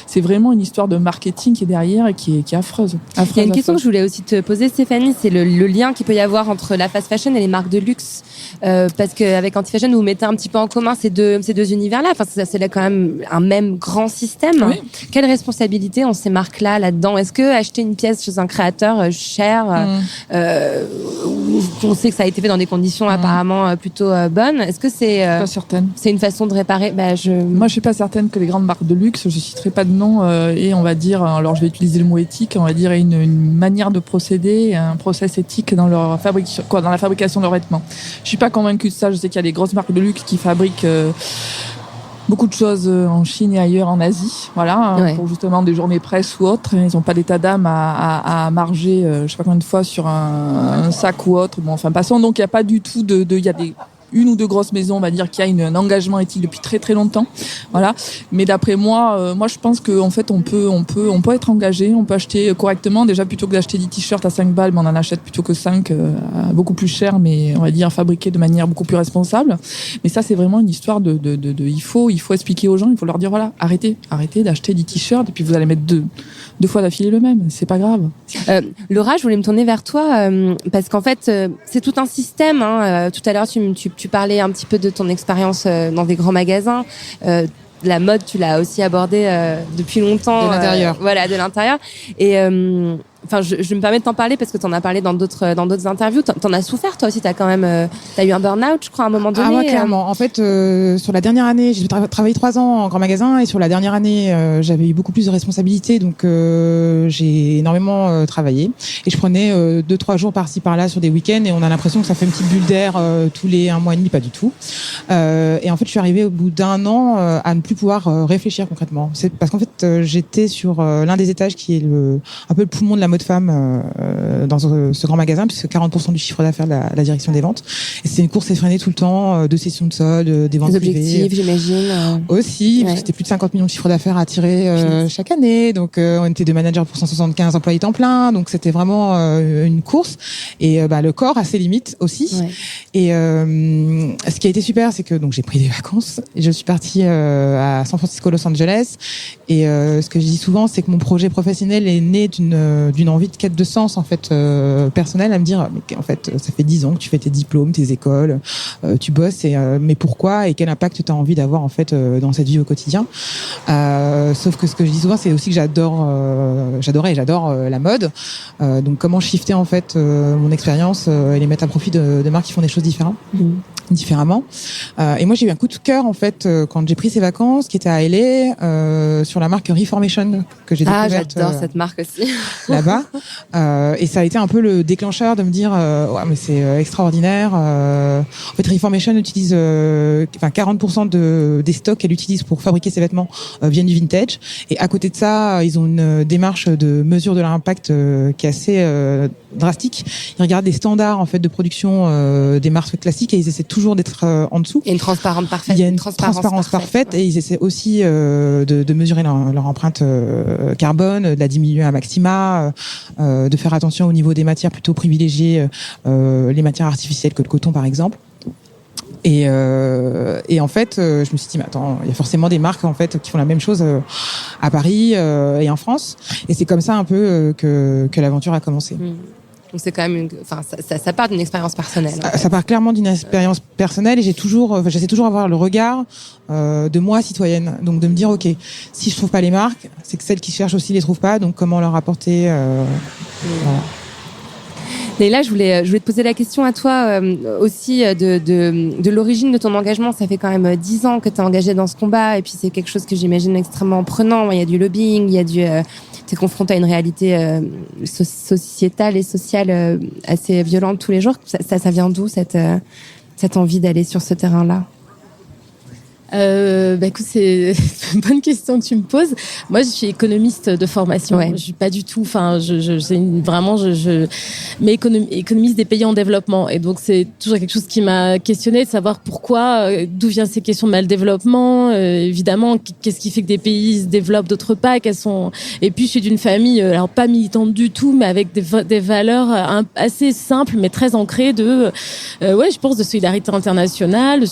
Speaker 8: C'est vraiment une histoire de marketing qui est derrière et qui est affreuse.
Speaker 1: Il y a une question que je voulais aussi te poser Stéphanie, c'est le lien qu'il peut y avoir entre la fast fashion et les marques de luxe parce qu'avec Anti-Fashion vous mettez un petit peu en commun ces deux univers là. Enfin c'est là quand même un même grand système.
Speaker 8: Oui.
Speaker 1: Quelle responsabilité ont ces marques-là là-dedans? Est-ce que acheter une pièce chez un créateur cher, on sait que ça a été fait dans des conditions apparemment plutôt bonnes, est-ce que c'est
Speaker 8: Pas certaine.
Speaker 1: c'est une façon de réparer?
Speaker 8: Moi, je suis pas certaine que les grandes marques de luxe, je citerai pas de nom, et on va dire, alors je vais utiliser le mot éthique, on va dire une manière de procéder, un process éthique dans leur dans la fabrication de leurs vêtements. Je suis pas convaincue de ça. Je sais qu'il y a des grosses marques de luxe qui fabriquent beaucoup de choses en Chine et ailleurs en Asie, voilà, pour justement des journées presse ou autres. Ils n'ont pas d'état d'âme à marger, je sais pas combien de fois sur un sac ou autre. Bon, enfin passons. Donc il y a pas du tout il y a une ou deux grosses maisons, on va dire, qui a un engagement éthique depuis très très longtemps, voilà. Mais d'après moi, je pense que en fait on peut être engagé, on peut acheter correctement. Déjà, plutôt que d'acheter des t-shirts à 5 balles, mais on en achète plutôt que 5 beaucoup plus cher, mais on va dire fabriqués de manière beaucoup plus responsable. Mais ça, c'est vraiment une histoire il faut expliquer aux gens, il faut leur dire voilà, arrêtez d'acheter des t-shirts et puis vous allez mettre deux fois d'affilée le même, c'est pas grave.
Speaker 1: Laura, je voulais me tourner vers toi parce qu'en fait c'est tout un système. Tout à l'heure tu parlais un petit peu de ton expérience dans des grands magasins. La mode, tu l'as aussi abordée depuis longtemps.
Speaker 3: De l'intérieur.
Speaker 1: De l'intérieur. Et je me permets de t'en parler parce que t'en as parlé dans d'autres interviews. T'en as souffert toi aussi. T'as eu un burn-out, je crois, à un moment donné.
Speaker 3: Ah ouais, clairement. En fait, sur la dernière année, j'ai travaillé 3 ans en grand magasin et sur la dernière année, j'avais eu beaucoup plus de responsabilités, donc j'ai énormément travaillé et je prenais 2-3 jours par-ci par-là sur des week-ends et on a l'impression que ça fait une petite bulle d'air tous les 1 mois et demi, pas du tout. Et en fait, je suis arrivée au bout d'1 an à ne plus pouvoir réfléchir concrètement. C'est parce qu'en fait, j'étais sur l'un des étages qui est un peu le poumon de la mode femme dans ce grand magasin, puisque 40% du chiffre d'affaires de la direction des ventes. Et c'est une course effrénée tout le temps, de sessions de soldes, des ventes privées.
Speaker 1: Des objectifs, j'imagine.
Speaker 3: Aussi, parce que c'était plus de 50 millions de chiffre d'affaires à tirer chaque année. Donc, on était 2 managers pour 175 employés temps plein. Donc, c'était vraiment une course. Et le corps a ses limites aussi. Ouais. Et ce qui a été super, c'est que donc j'ai pris des vacances. Et je suis partie à San Francisco, Los Angeles. Et ce que je dis souvent, c'est que mon projet professionnel est né d'une envie de quête de sens en fait personnelle, à me dire mais en fait ça fait 10 ans que tu fais tes diplômes, tes écoles, tu bosses mais pourquoi et quel impact tu as envie d'avoir en fait dans cette vie au quotidien. Sauf que ce que je dis souvent, c'est aussi que j'adore la mode. Donc comment shifter en fait mon expérience et les mettre à profit de marques qui font des choses différemment. Et moi j'ai eu un coup de cœur en fait quand j'ai pris ces vacances, qui était à LA, sur la marque Reformation que j'ai découverte.
Speaker 1: Ah, j'adore cette marque aussi.
Speaker 3: Là-bas. Et ça a été un peu le déclencheur de me dire ouais, mais c'est extraordinaire. En fait, Reformation utilise 40% des stocks qu'elle utilise pour fabriquer ses vêtements viennent du vintage. Et à côté de ça, ils ont une démarche de mesure de leur impact qui est assez drastique. Ils regardent les standards en fait de production des marques classiques et ils essaient toujours d'être en dessous.
Speaker 1: Il y a une transparence parfaite.
Speaker 3: Il y a une transparence parfaite et ils essaient aussi de mesurer leur empreinte carbone, de la diminuer à maxima, de faire attention au niveau des matières, plutôt privilégier les matières artificielles que le coton par exemple. Et en fait, je me suis dit, mais attends, il y a forcément des marques en fait qui font la même chose à Paris et en France. Et c'est comme ça un peu que l'aventure a commencé.
Speaker 1: Donc c'est quand même ça part d'une expérience personnelle.
Speaker 3: Ça part clairement d'une expérience personnelle et j'essaie toujours d'avoir le regard de moi citoyenne. Donc de me dire ok, si je trouve pas les marques, c'est que celles qui cherchent aussi les trouvent pas. Donc comment leur apporter voilà.
Speaker 1: Et là, je voulais te poser la question à toi aussi de l'origine de ton engagement. Ça fait quand même 10 ans que tu es engagé dans ce combat et puis c'est quelque chose que j'imagine extrêmement prenant. Il y a du lobbying, il y a t'es confronté à une réalité sociétale et sociale assez violente tous les jours. Ça vient d'où cette envie d'aller sur ce terrain-là?
Speaker 9: Écoute, c'est une bonne question que tu me poses. Moi, je suis économiste de formation. Ouais. Je suis pas du tout, mais économiste des pays en développement. Et donc, c'est toujours quelque chose qui m'a questionné de savoir pourquoi, d'où viennent ces questions de mal-développement. Évidemment, qu'est-ce qui fait que des pays se développent, d'autres pas, et puis, je suis d'une famille, alors pas militante du tout, mais avec des valeurs assez simples, mais très ancrées je pense de solidarité internationale,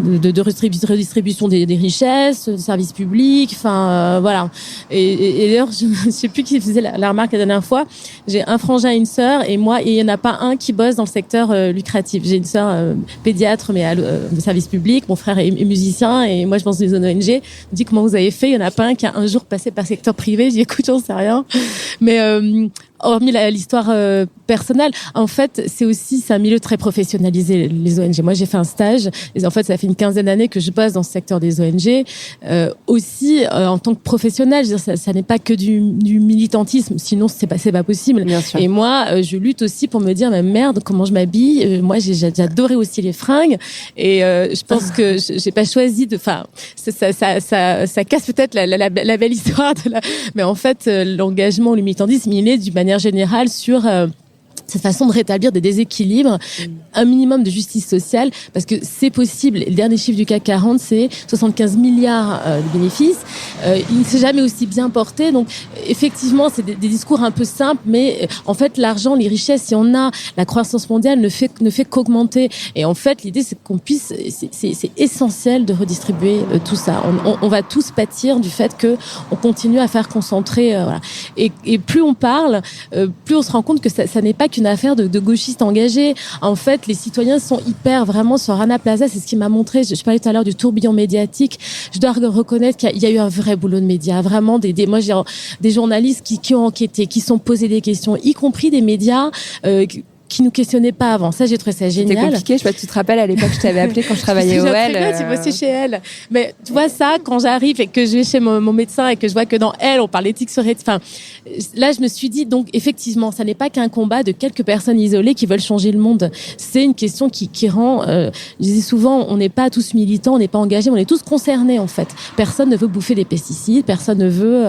Speaker 9: de redistribution des richesses, des services publics, voilà. Et d'ailleurs, je sais plus qui faisait la remarque la dernière fois. J'ai un frangin et une sœur, et moi, il y en a pas un qui bosse dans le secteur lucratif. J'ai une sœur pédiatre, mais de service public. Mon frère est musicien, et moi, je pense dans les ONG. Je me dis, comment vous avez fait? Il y en a pas un qui a un jour passé par le secteur privé. Je dis, écoute, j'en sais rien. Mais hormis l'histoire personnelle, en fait, c'est un milieu très professionnalisé, les ONG. Moi, j'ai fait un stage, et en fait, ça fait une 15aine d'années que je bosse dans ce secteur des ONG. Aussi, en tant que professionnel, je veux dire, ça n'est pas que du militantisme, sinon c'est pas possible.
Speaker 1: Bien sûr.
Speaker 9: Et moi, je lutte aussi pour me dire, mais merde, comment je m'habille. Moi, j'adorais aussi les fringues, et je pense que j'ai pas choisi ça casse peut-être la belle histoire mais en fait, l'engagement, le militantisme, il est d'une manière générale sur cette façon de rétablir des déséquilibres, un minimum de justice sociale, parce que c'est possible. Le dernier chiffre du CAC 40, c'est 75 milliards de bénéfices. Il ne s'est jamais aussi bien porté. Donc, effectivement, c'est des discours un peu simples, mais en fait, l'argent, les richesses, si on a la croissance mondiale, ne fait qu'augmenter. Et en fait, l'idée, c'est qu'on puisse, c'est essentiel de redistribuer tout ça. On va tous pâtir du fait que on continue à faire concentrer, voilà. Et plus on parle, plus on se rend compte que ça n'est pas qu'une affaire de gauchistes engagés. En fait, les citoyens sont hyper vraiment sur Rana Plaza. C'est ce qui m'a montré. Je parlais tout à l'heure du tourbillon médiatique. Je dois reconnaître qu'il y a eu un vrai boulot de médias. Vraiment moi, j'ai des journalistes qui ont enquêté, qui sont posés des questions, y compris des médias, qui nous questionnaient pas avant. Ça, j'ai trouvé ça génial.
Speaker 1: C'était compliqué. Je sais pas si tu te rappelles, à l'époque, je t'avais appelé quand je travaillais au Elle.
Speaker 9: Tu bossais chez Elle. Mais tu vois ça, quand j'arrive et que je vais chez mon médecin et que je vois que dans Elle, on parle d'éthique sur éthique. Enfin, là, je me suis dit, donc, effectivement, ça n'est pas qu'un combat de quelques personnes isolées qui veulent changer le monde. C'est une question qui rend, je disais souvent, on n'est pas tous militants, on n'est pas engagés, on est tous concernés, en fait. Personne ne veut bouffer des pesticides, personne ne veut,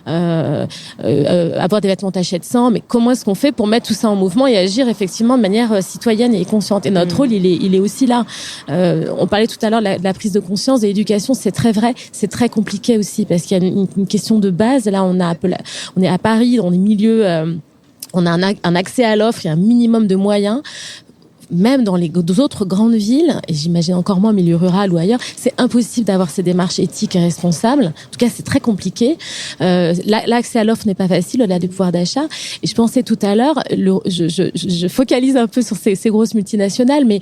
Speaker 9: avoir des vêtements tachés de sang. Mais comment est-ce qu'on fait pour mettre tout ça en mouvement et agir effectivement de manière citoyenne et consciente. Et notre rôle, il est aussi là. On parlait tout à l'heure de la prise de conscience, de l'éducation, c'est très vrai. C'est très compliqué aussi parce qu'il y a une question de base. Là, on est à Paris, dans des milieux, on a un accès à l'offre, il y a un minimum de moyens. Même dans les autres grandes villes, et j'imagine encore moins en milieu rural ou ailleurs, c'est impossible d'avoir ces démarches éthiques et responsables. En tout cas, c'est très compliqué. L'accès à l'offre n'est pas facile, au-delà du pouvoir d'achat. Et je pensais tout à l'heure, je focalise un peu sur ces grosses multinationales, mais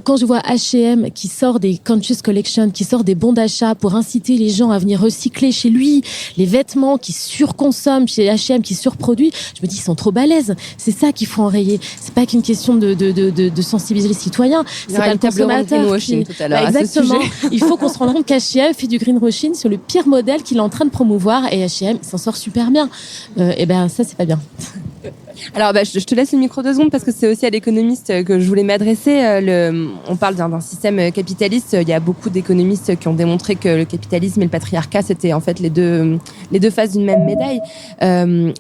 Speaker 9: quand je vois H&M qui sort des Conscious Collection, qui sort des bons d'achat pour inciter les gens à venir recycler chez lui, les vêtements qui surconsomment chez H&M, qui surproduit, je me dis, ils sont trop balèzes. C'est ça qu'il faut enrayer. C'est pas qu'une question de sensibiliser les citoyens. C'est pas le consommateur
Speaker 1: greenwashing tout à l'heure.
Speaker 9: Exactement.
Speaker 1: À ce sujet.
Speaker 9: Il faut qu'on se rende compte qu'H&M fait du greenwashing sur le pire modèle qu'il est en train de promouvoir, et H&M s'en sort super bien. Et ben ça, c'est pas bien.
Speaker 1: Alors, je te laisse le micro 2 secondes parce que c'est aussi à l'économiste que je voulais m'adresser. On parle d'un système capitaliste. Il y a beaucoup d'économistes qui ont démontré que le capitalisme et le patriarcat, c'était en fait les deux faces d'une même médaille.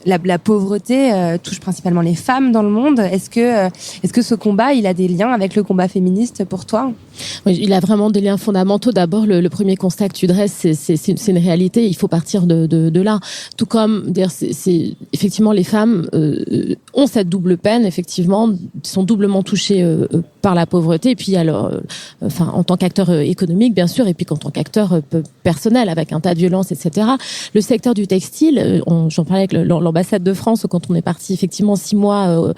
Speaker 1: La pauvreté touche principalement les femmes dans le monde. Est-ce que ce combat, il a des liens avec le combat féministe pour toi?
Speaker 9: Oui, il a vraiment des liens fondamentaux. D'abord, le premier constat que tu dresses, c'est une réalité. Il faut partir de là. Tout comme, d'ailleurs, c'est effectivement les femmes ont cette double peine, effectivement, sont doublement touchées par la pauvreté, et puis alors, en tant qu'acteur économique, bien sûr, et puis en tant qu'acteur personnel, avec un tas de violences, etc. Le secteur du textile, j'en parlais avec l'ambassade de France quand on est parti, effectivement, 6 mois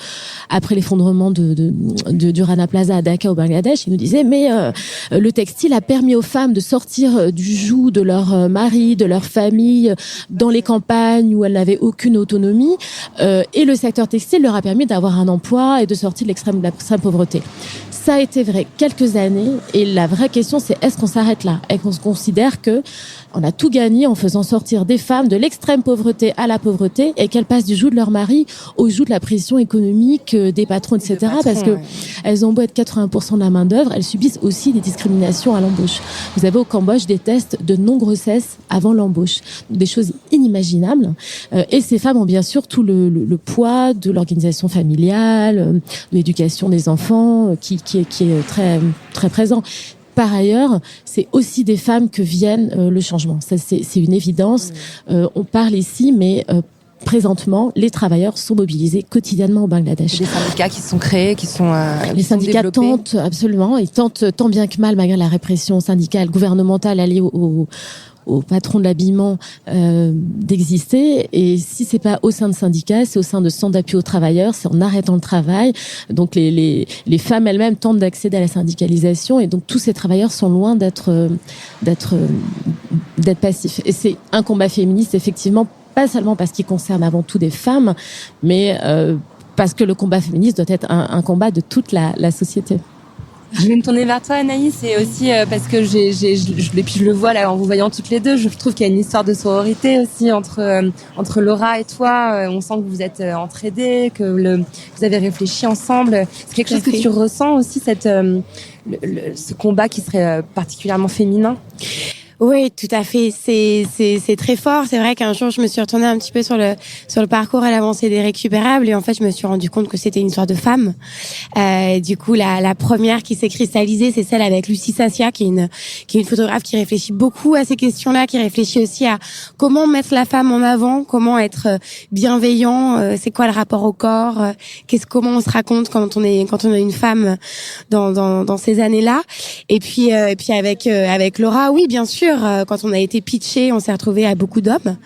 Speaker 9: après l'effondrement du Rana Plaza à Dhaka au Bangladesh, ils nous disaient, mais le textile a permis aux femmes de sortir du joug de leur mari, de leur famille, dans les campagnes où elles n'avaient aucune autonomie, et le secteur textile leur a permis d'avoir un emploi et de sortir de l'extrême pauvreté. Ça a été vrai quelques années, et la vraie question, c'est est-ce qu'on s'arrête là? Est-ce qu'on se considère que on a tout gagné en faisant sortir des femmes de l'extrême pauvreté à la pauvreté, et qu'elles passent du joug de leur mari au joug de la pression économique des patrons, etc. Parce que elles ont beau être 80% de la main d'œuvre, elles subissent aussi des discriminations à l'embauche. Vous avez au Cambodge des tests de non-grossesse avant l'embauche, des choses inimaginables. Et ces femmes ont bien sûr tout le poids de l'organisation familiale, de l'éducation des enfants, qui est très très présent. Par ailleurs, c'est aussi des femmes que viennent le changement. Ça, c'est une évidence. On parle ici, mais présentement, les travailleurs sont mobilisés quotidiennement au Bangladesh.
Speaker 1: Des syndicats qui sont créés,
Speaker 9: Les syndicats tentent absolument, ils tentent tant bien que mal, malgré la répression syndicale, gouvernementale alliée au patron de l'habillement d'exister. Et si c'est pas au sein de syndicats, c'est au sein de centres d'appui aux travailleurs, c'est en arrêtant le travail. Donc les femmes elles-mêmes tentent d'accéder à la syndicalisation, et donc tous ces travailleurs sont loin d'être passifs. Et c'est un combat féministe, effectivement, pas seulement parce qu'il concerne avant tout des femmes, mais parce que le combat féministe doit être un combat de toute la société.
Speaker 1: Je vais me tourner vers toi, Anaïs, et aussi parce que et puis je le vois là en vous voyant toutes les deux, je trouve qu'il y a une histoire de sororité aussi entre Laura et toi. On sent que vous êtes entraidées, que vous avez réfléchi ensemble. C'est quelque chose que tu ressens aussi, ce combat qui serait particulièrement féminin?
Speaker 7: Oui, tout à fait. C'est très fort. C'est vrai qu'un jour, je me suis retournée un petit peu sur le parcours à l'avancée des récupérables, et en fait, je me suis rendu compte que c'était une histoire de femmes. Du coup, la première qui s'est cristallisée, c'est celle avec Lucie Sassia, qui est une photographe qui réfléchit beaucoup à ces questions-là, qui réfléchit aussi à comment mettre la femme en avant, comment être bienveillant, c'est quoi le rapport au corps, comment on se raconte quand on a une femme dans ces années-là. Et puis avec Laura, oui, bien sûr. Quand on a été pitché, on s'est retrouvé à beaucoup d'hommes.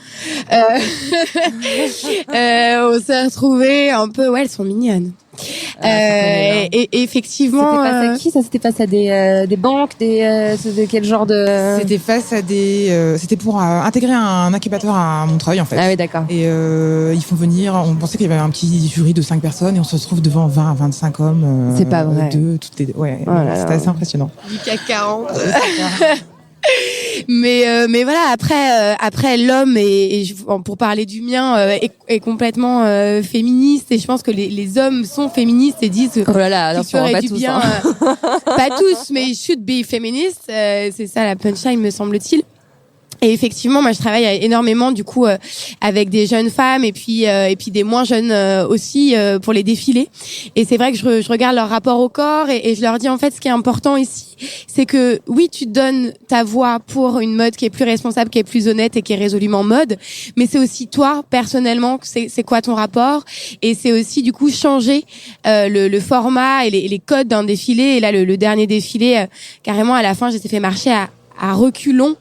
Speaker 7: On s'est retrouvé un peu, ouais, elles sont mignonnes. Et effectivement,
Speaker 1: c'était face à qui? Ça, c'était face à des banques, de quel genre de...
Speaker 3: C'était face à c'était pour intégrer un incubateur à Montreuil, en fait.
Speaker 1: Ah oui, d'accord.
Speaker 3: Et ils font venir, on pensait qu'il y avait un petit jury de 5 personnes, et on se retrouve devant 20 à 25 hommes.
Speaker 1: C'est pas vrai.
Speaker 3: C'était assez impressionnant.
Speaker 7: Du CAC 40. Mais voilà, après l'homme pour parler du mien est complètement féministe, et je pense que les hommes sont féministes et disent
Speaker 1: oh là là, attention,
Speaker 7: ferais
Speaker 1: pas
Speaker 7: du
Speaker 1: tous,
Speaker 7: bien, pas tous, mais should be féministe, c'est ça la punchline, me semble-t-il. Et effectivement, moi, je travaille énormément, du coup, avec des jeunes femmes et puis des moins jeunes aussi pour les défilés. Et c'est vrai que je regarde leur rapport au corps et je leur dis, en fait, ce qui est important ici, c'est que oui, tu donnes ta voix pour une mode qui est plus responsable, qui est plus honnête et qui est résolument mode, mais c'est aussi toi, personnellement, c'est quoi ton rapport, et c'est aussi, du coup, changer le format et les codes d'un défilé. Et là, le dernier défilé, carrément, à la fin, j'ai fait marcher à reculons,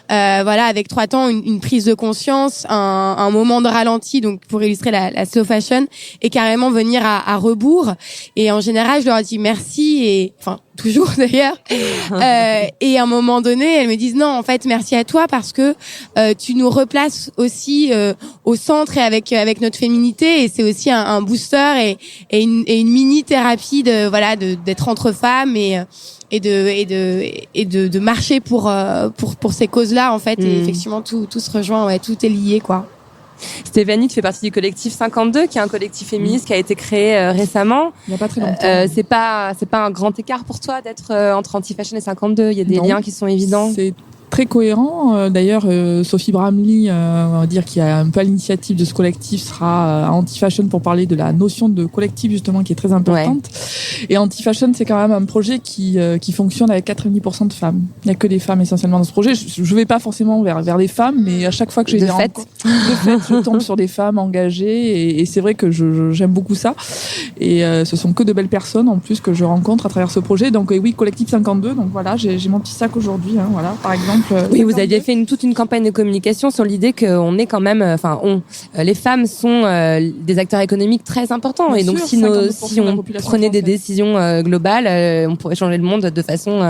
Speaker 7: voilà, avec 3 temps, une prise de conscience, un moment de ralenti, donc pour illustrer la slow fashion, et carrément venir à rebours. Et en général, je leur dis merci, et enfin toujours d'ailleurs. Et à un moment donné, elles me disent non, en fait, merci à toi parce que tu nous replaces aussi au centre et avec notre féminité, et c'est aussi un booster et une mini thérapie d'être entre femmes et de marcher pour ces causes-là, en fait. Et effectivement, tout se rejoint, ouais, tout est lié, quoi.
Speaker 1: Stéphanie, tu fais partie du collectif 52, qui est un collectif féministe qui a été créé récemment.
Speaker 8: Il n'y a pas très longtemps.
Speaker 1: C'est pas un grand écart pour toi d'être entre Anti-Fashion et 52. Il y a des liens qui sont évidents.
Speaker 8: C'est très cohérent. D'ailleurs, Sophie Bramley, on va dire, qui a un peu à l'initiative de ce collectif, sera à Anti-Fashion pour parler de la notion de collectif, justement, qui est très importante. Ouais. Et Anti-Fashion, c'est quand même un projet qui fonctionne avec 90% de femmes. Il n'y a que des femmes essentiellement dans ce projet. Je vais pas forcément vers les femmes, mais à chaque fois que j'ai des rencontres, je tombe sur des femmes engagées, et c'est vrai que j'aime beaucoup ça. Et ce sont que de belles personnes, en plus, que je rencontre à travers ce projet. Donc oui, collectif 52. Donc voilà, j'ai mon petit sac aujourd'hui, hein, voilà, par exemple.
Speaker 1: Oui, vous aviez fait toute une campagne de communication sur l'idée qu'on est quand même, les femmes sont des acteurs économiques très importants. Bien et donc, sûr, si on prenait des décisions globales, on pourrait changer le monde de façon...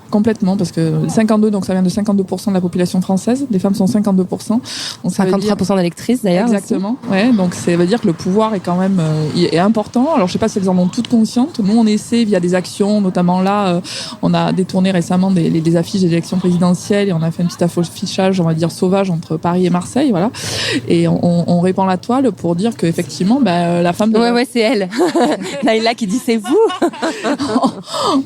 Speaker 8: Complètement, parce que 52, donc ça vient de 52% de la population française. Les femmes sont 52%.
Speaker 1: Donc 53% d'électrices, d'ailleurs.
Speaker 8: Exactement. Aussi. Ouais, donc ça veut dire que le pouvoir est quand même est important. Alors je sais pas si elles en ont toutes conscientes. Nous, on essaie via des actions, notamment là, on a détourné récemment des affiches des élections présidentielles, et on a fait un petit affichage, on va dire sauvage, entre Paris et Marseille, voilà. Et on répand la toile pour dire que effectivement, la femme.
Speaker 1: Ouais, c'est elle. Naïla qui dit c'est vous.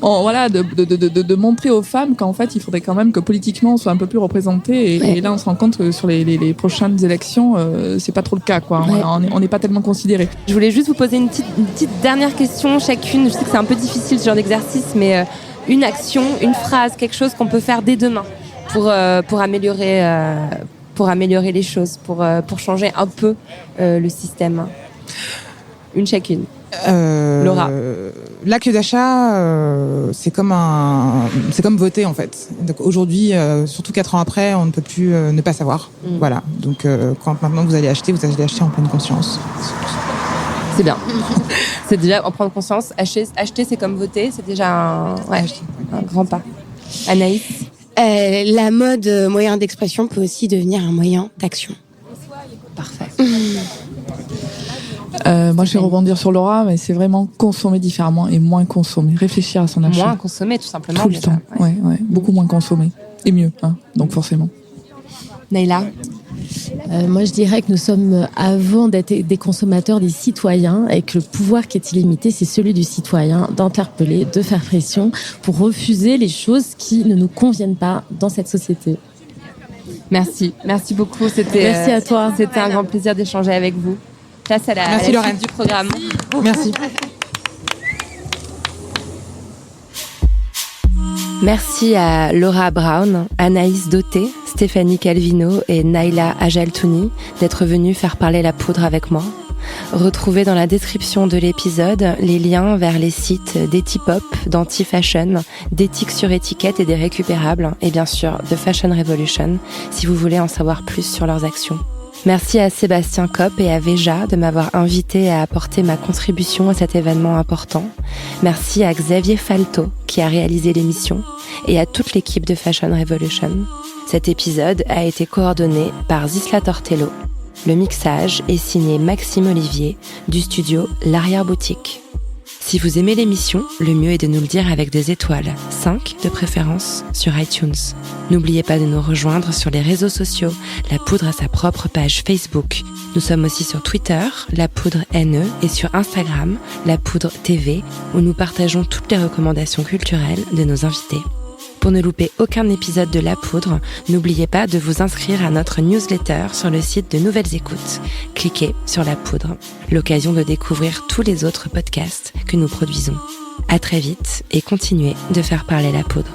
Speaker 8: Voilà, de montrer aux femmes qu'en fait il faudrait quand même que politiquement on soit un peu plus représenté, et là on se rend compte que sur les prochaines élections c'est pas trop le cas, quoi. Ouais. On n'est pas tellement considérés.
Speaker 1: Je voulais juste vous poser une petite dernière question chacune. Je sais que c'est un peu difficile ce genre d'exercice, mais une action, une phrase, quelque chose qu'on peut faire dès demain pour améliorer pour améliorer les choses, pour changer un peu le système? Une chacune. Laura.
Speaker 3: L'acte d'achat, c'est comme voter en fait. Donc aujourd'hui, surtout 4 ans après, on ne peut plus ne pas savoir. Voilà. Donc quand maintenant vous allez acheter en pleine conscience.
Speaker 1: C'est bien. C'est déjà en prendre conscience. Acheter, c'est comme voter. C'est déjà un grand pas. Anaïs.
Speaker 7: La mode moyen d'expression peut aussi devenir un moyen d'action.
Speaker 1: Parfait.
Speaker 8: Moi, je vais rebondir sur Laura, mais c'est vraiment consommer différemment et moins consommer. Réfléchir à son achat.
Speaker 1: Moins consommer, tout simplement.
Speaker 8: Tout le temps. Ouais. Beaucoup moins consommer. Et mieux, hein. Donc forcément.
Speaker 1: Naïla.
Speaker 9: Moi, je dirais que nous sommes, avant d'être des consommateurs, des citoyens, et que le pouvoir qui est illimité, c'est celui du citoyen d'interpeller, de faire pression pour refuser les choses qui ne nous conviennent pas dans cette société.
Speaker 1: Merci beaucoup.
Speaker 9: Merci à toi.
Speaker 1: C'était un grand plaisir d'échanger avec vous. Place à la suite du programme.
Speaker 3: Merci.
Speaker 1: Merci à Laura Brown, Anaïs Dauté, Stéphanie Calvino et Naïla Ajaltouni d'être venus faire parler la poudre avec moi. Retrouvez dans la description de l'épisode les liens vers les sites d'Etipop, d'Anti-Fashion, d'Éthique sur étiquette et des récupérables, et bien sûr de Fashion Revolution, si vous voulez en savoir plus sur leurs actions. Merci à Sébastien Kopp et à Veja de m'avoir invité à apporter ma contribution à cet événement important. Merci à Xavier Falto qui a réalisé l'émission et à toute l'équipe de Fashion Revolution. Cet épisode a été coordonné par Zisla Tortello. Le mixage est signé Maxime Olivier du studio L'Arrière-Boutique. Si vous aimez l'émission, le mieux est de nous le dire avec des étoiles, 5 de préférence, sur iTunes. N'oubliez pas de nous rejoindre sur les réseaux sociaux. La Poudre a sa propre page Facebook. Nous sommes aussi sur Twitter, La Poudre NE, et sur Instagram, La Poudre TV, où nous partageons toutes les recommandations culturelles de nos invités. Pour ne louper aucun épisode de La Poudre, n'oubliez pas de vous inscrire à notre newsletter sur le site de Nouvelles Écoutes. Cliquez sur La Poudre, l'occasion de découvrir tous les autres podcasts que nous produisons. À très vite et continuez de faire parler la poudre.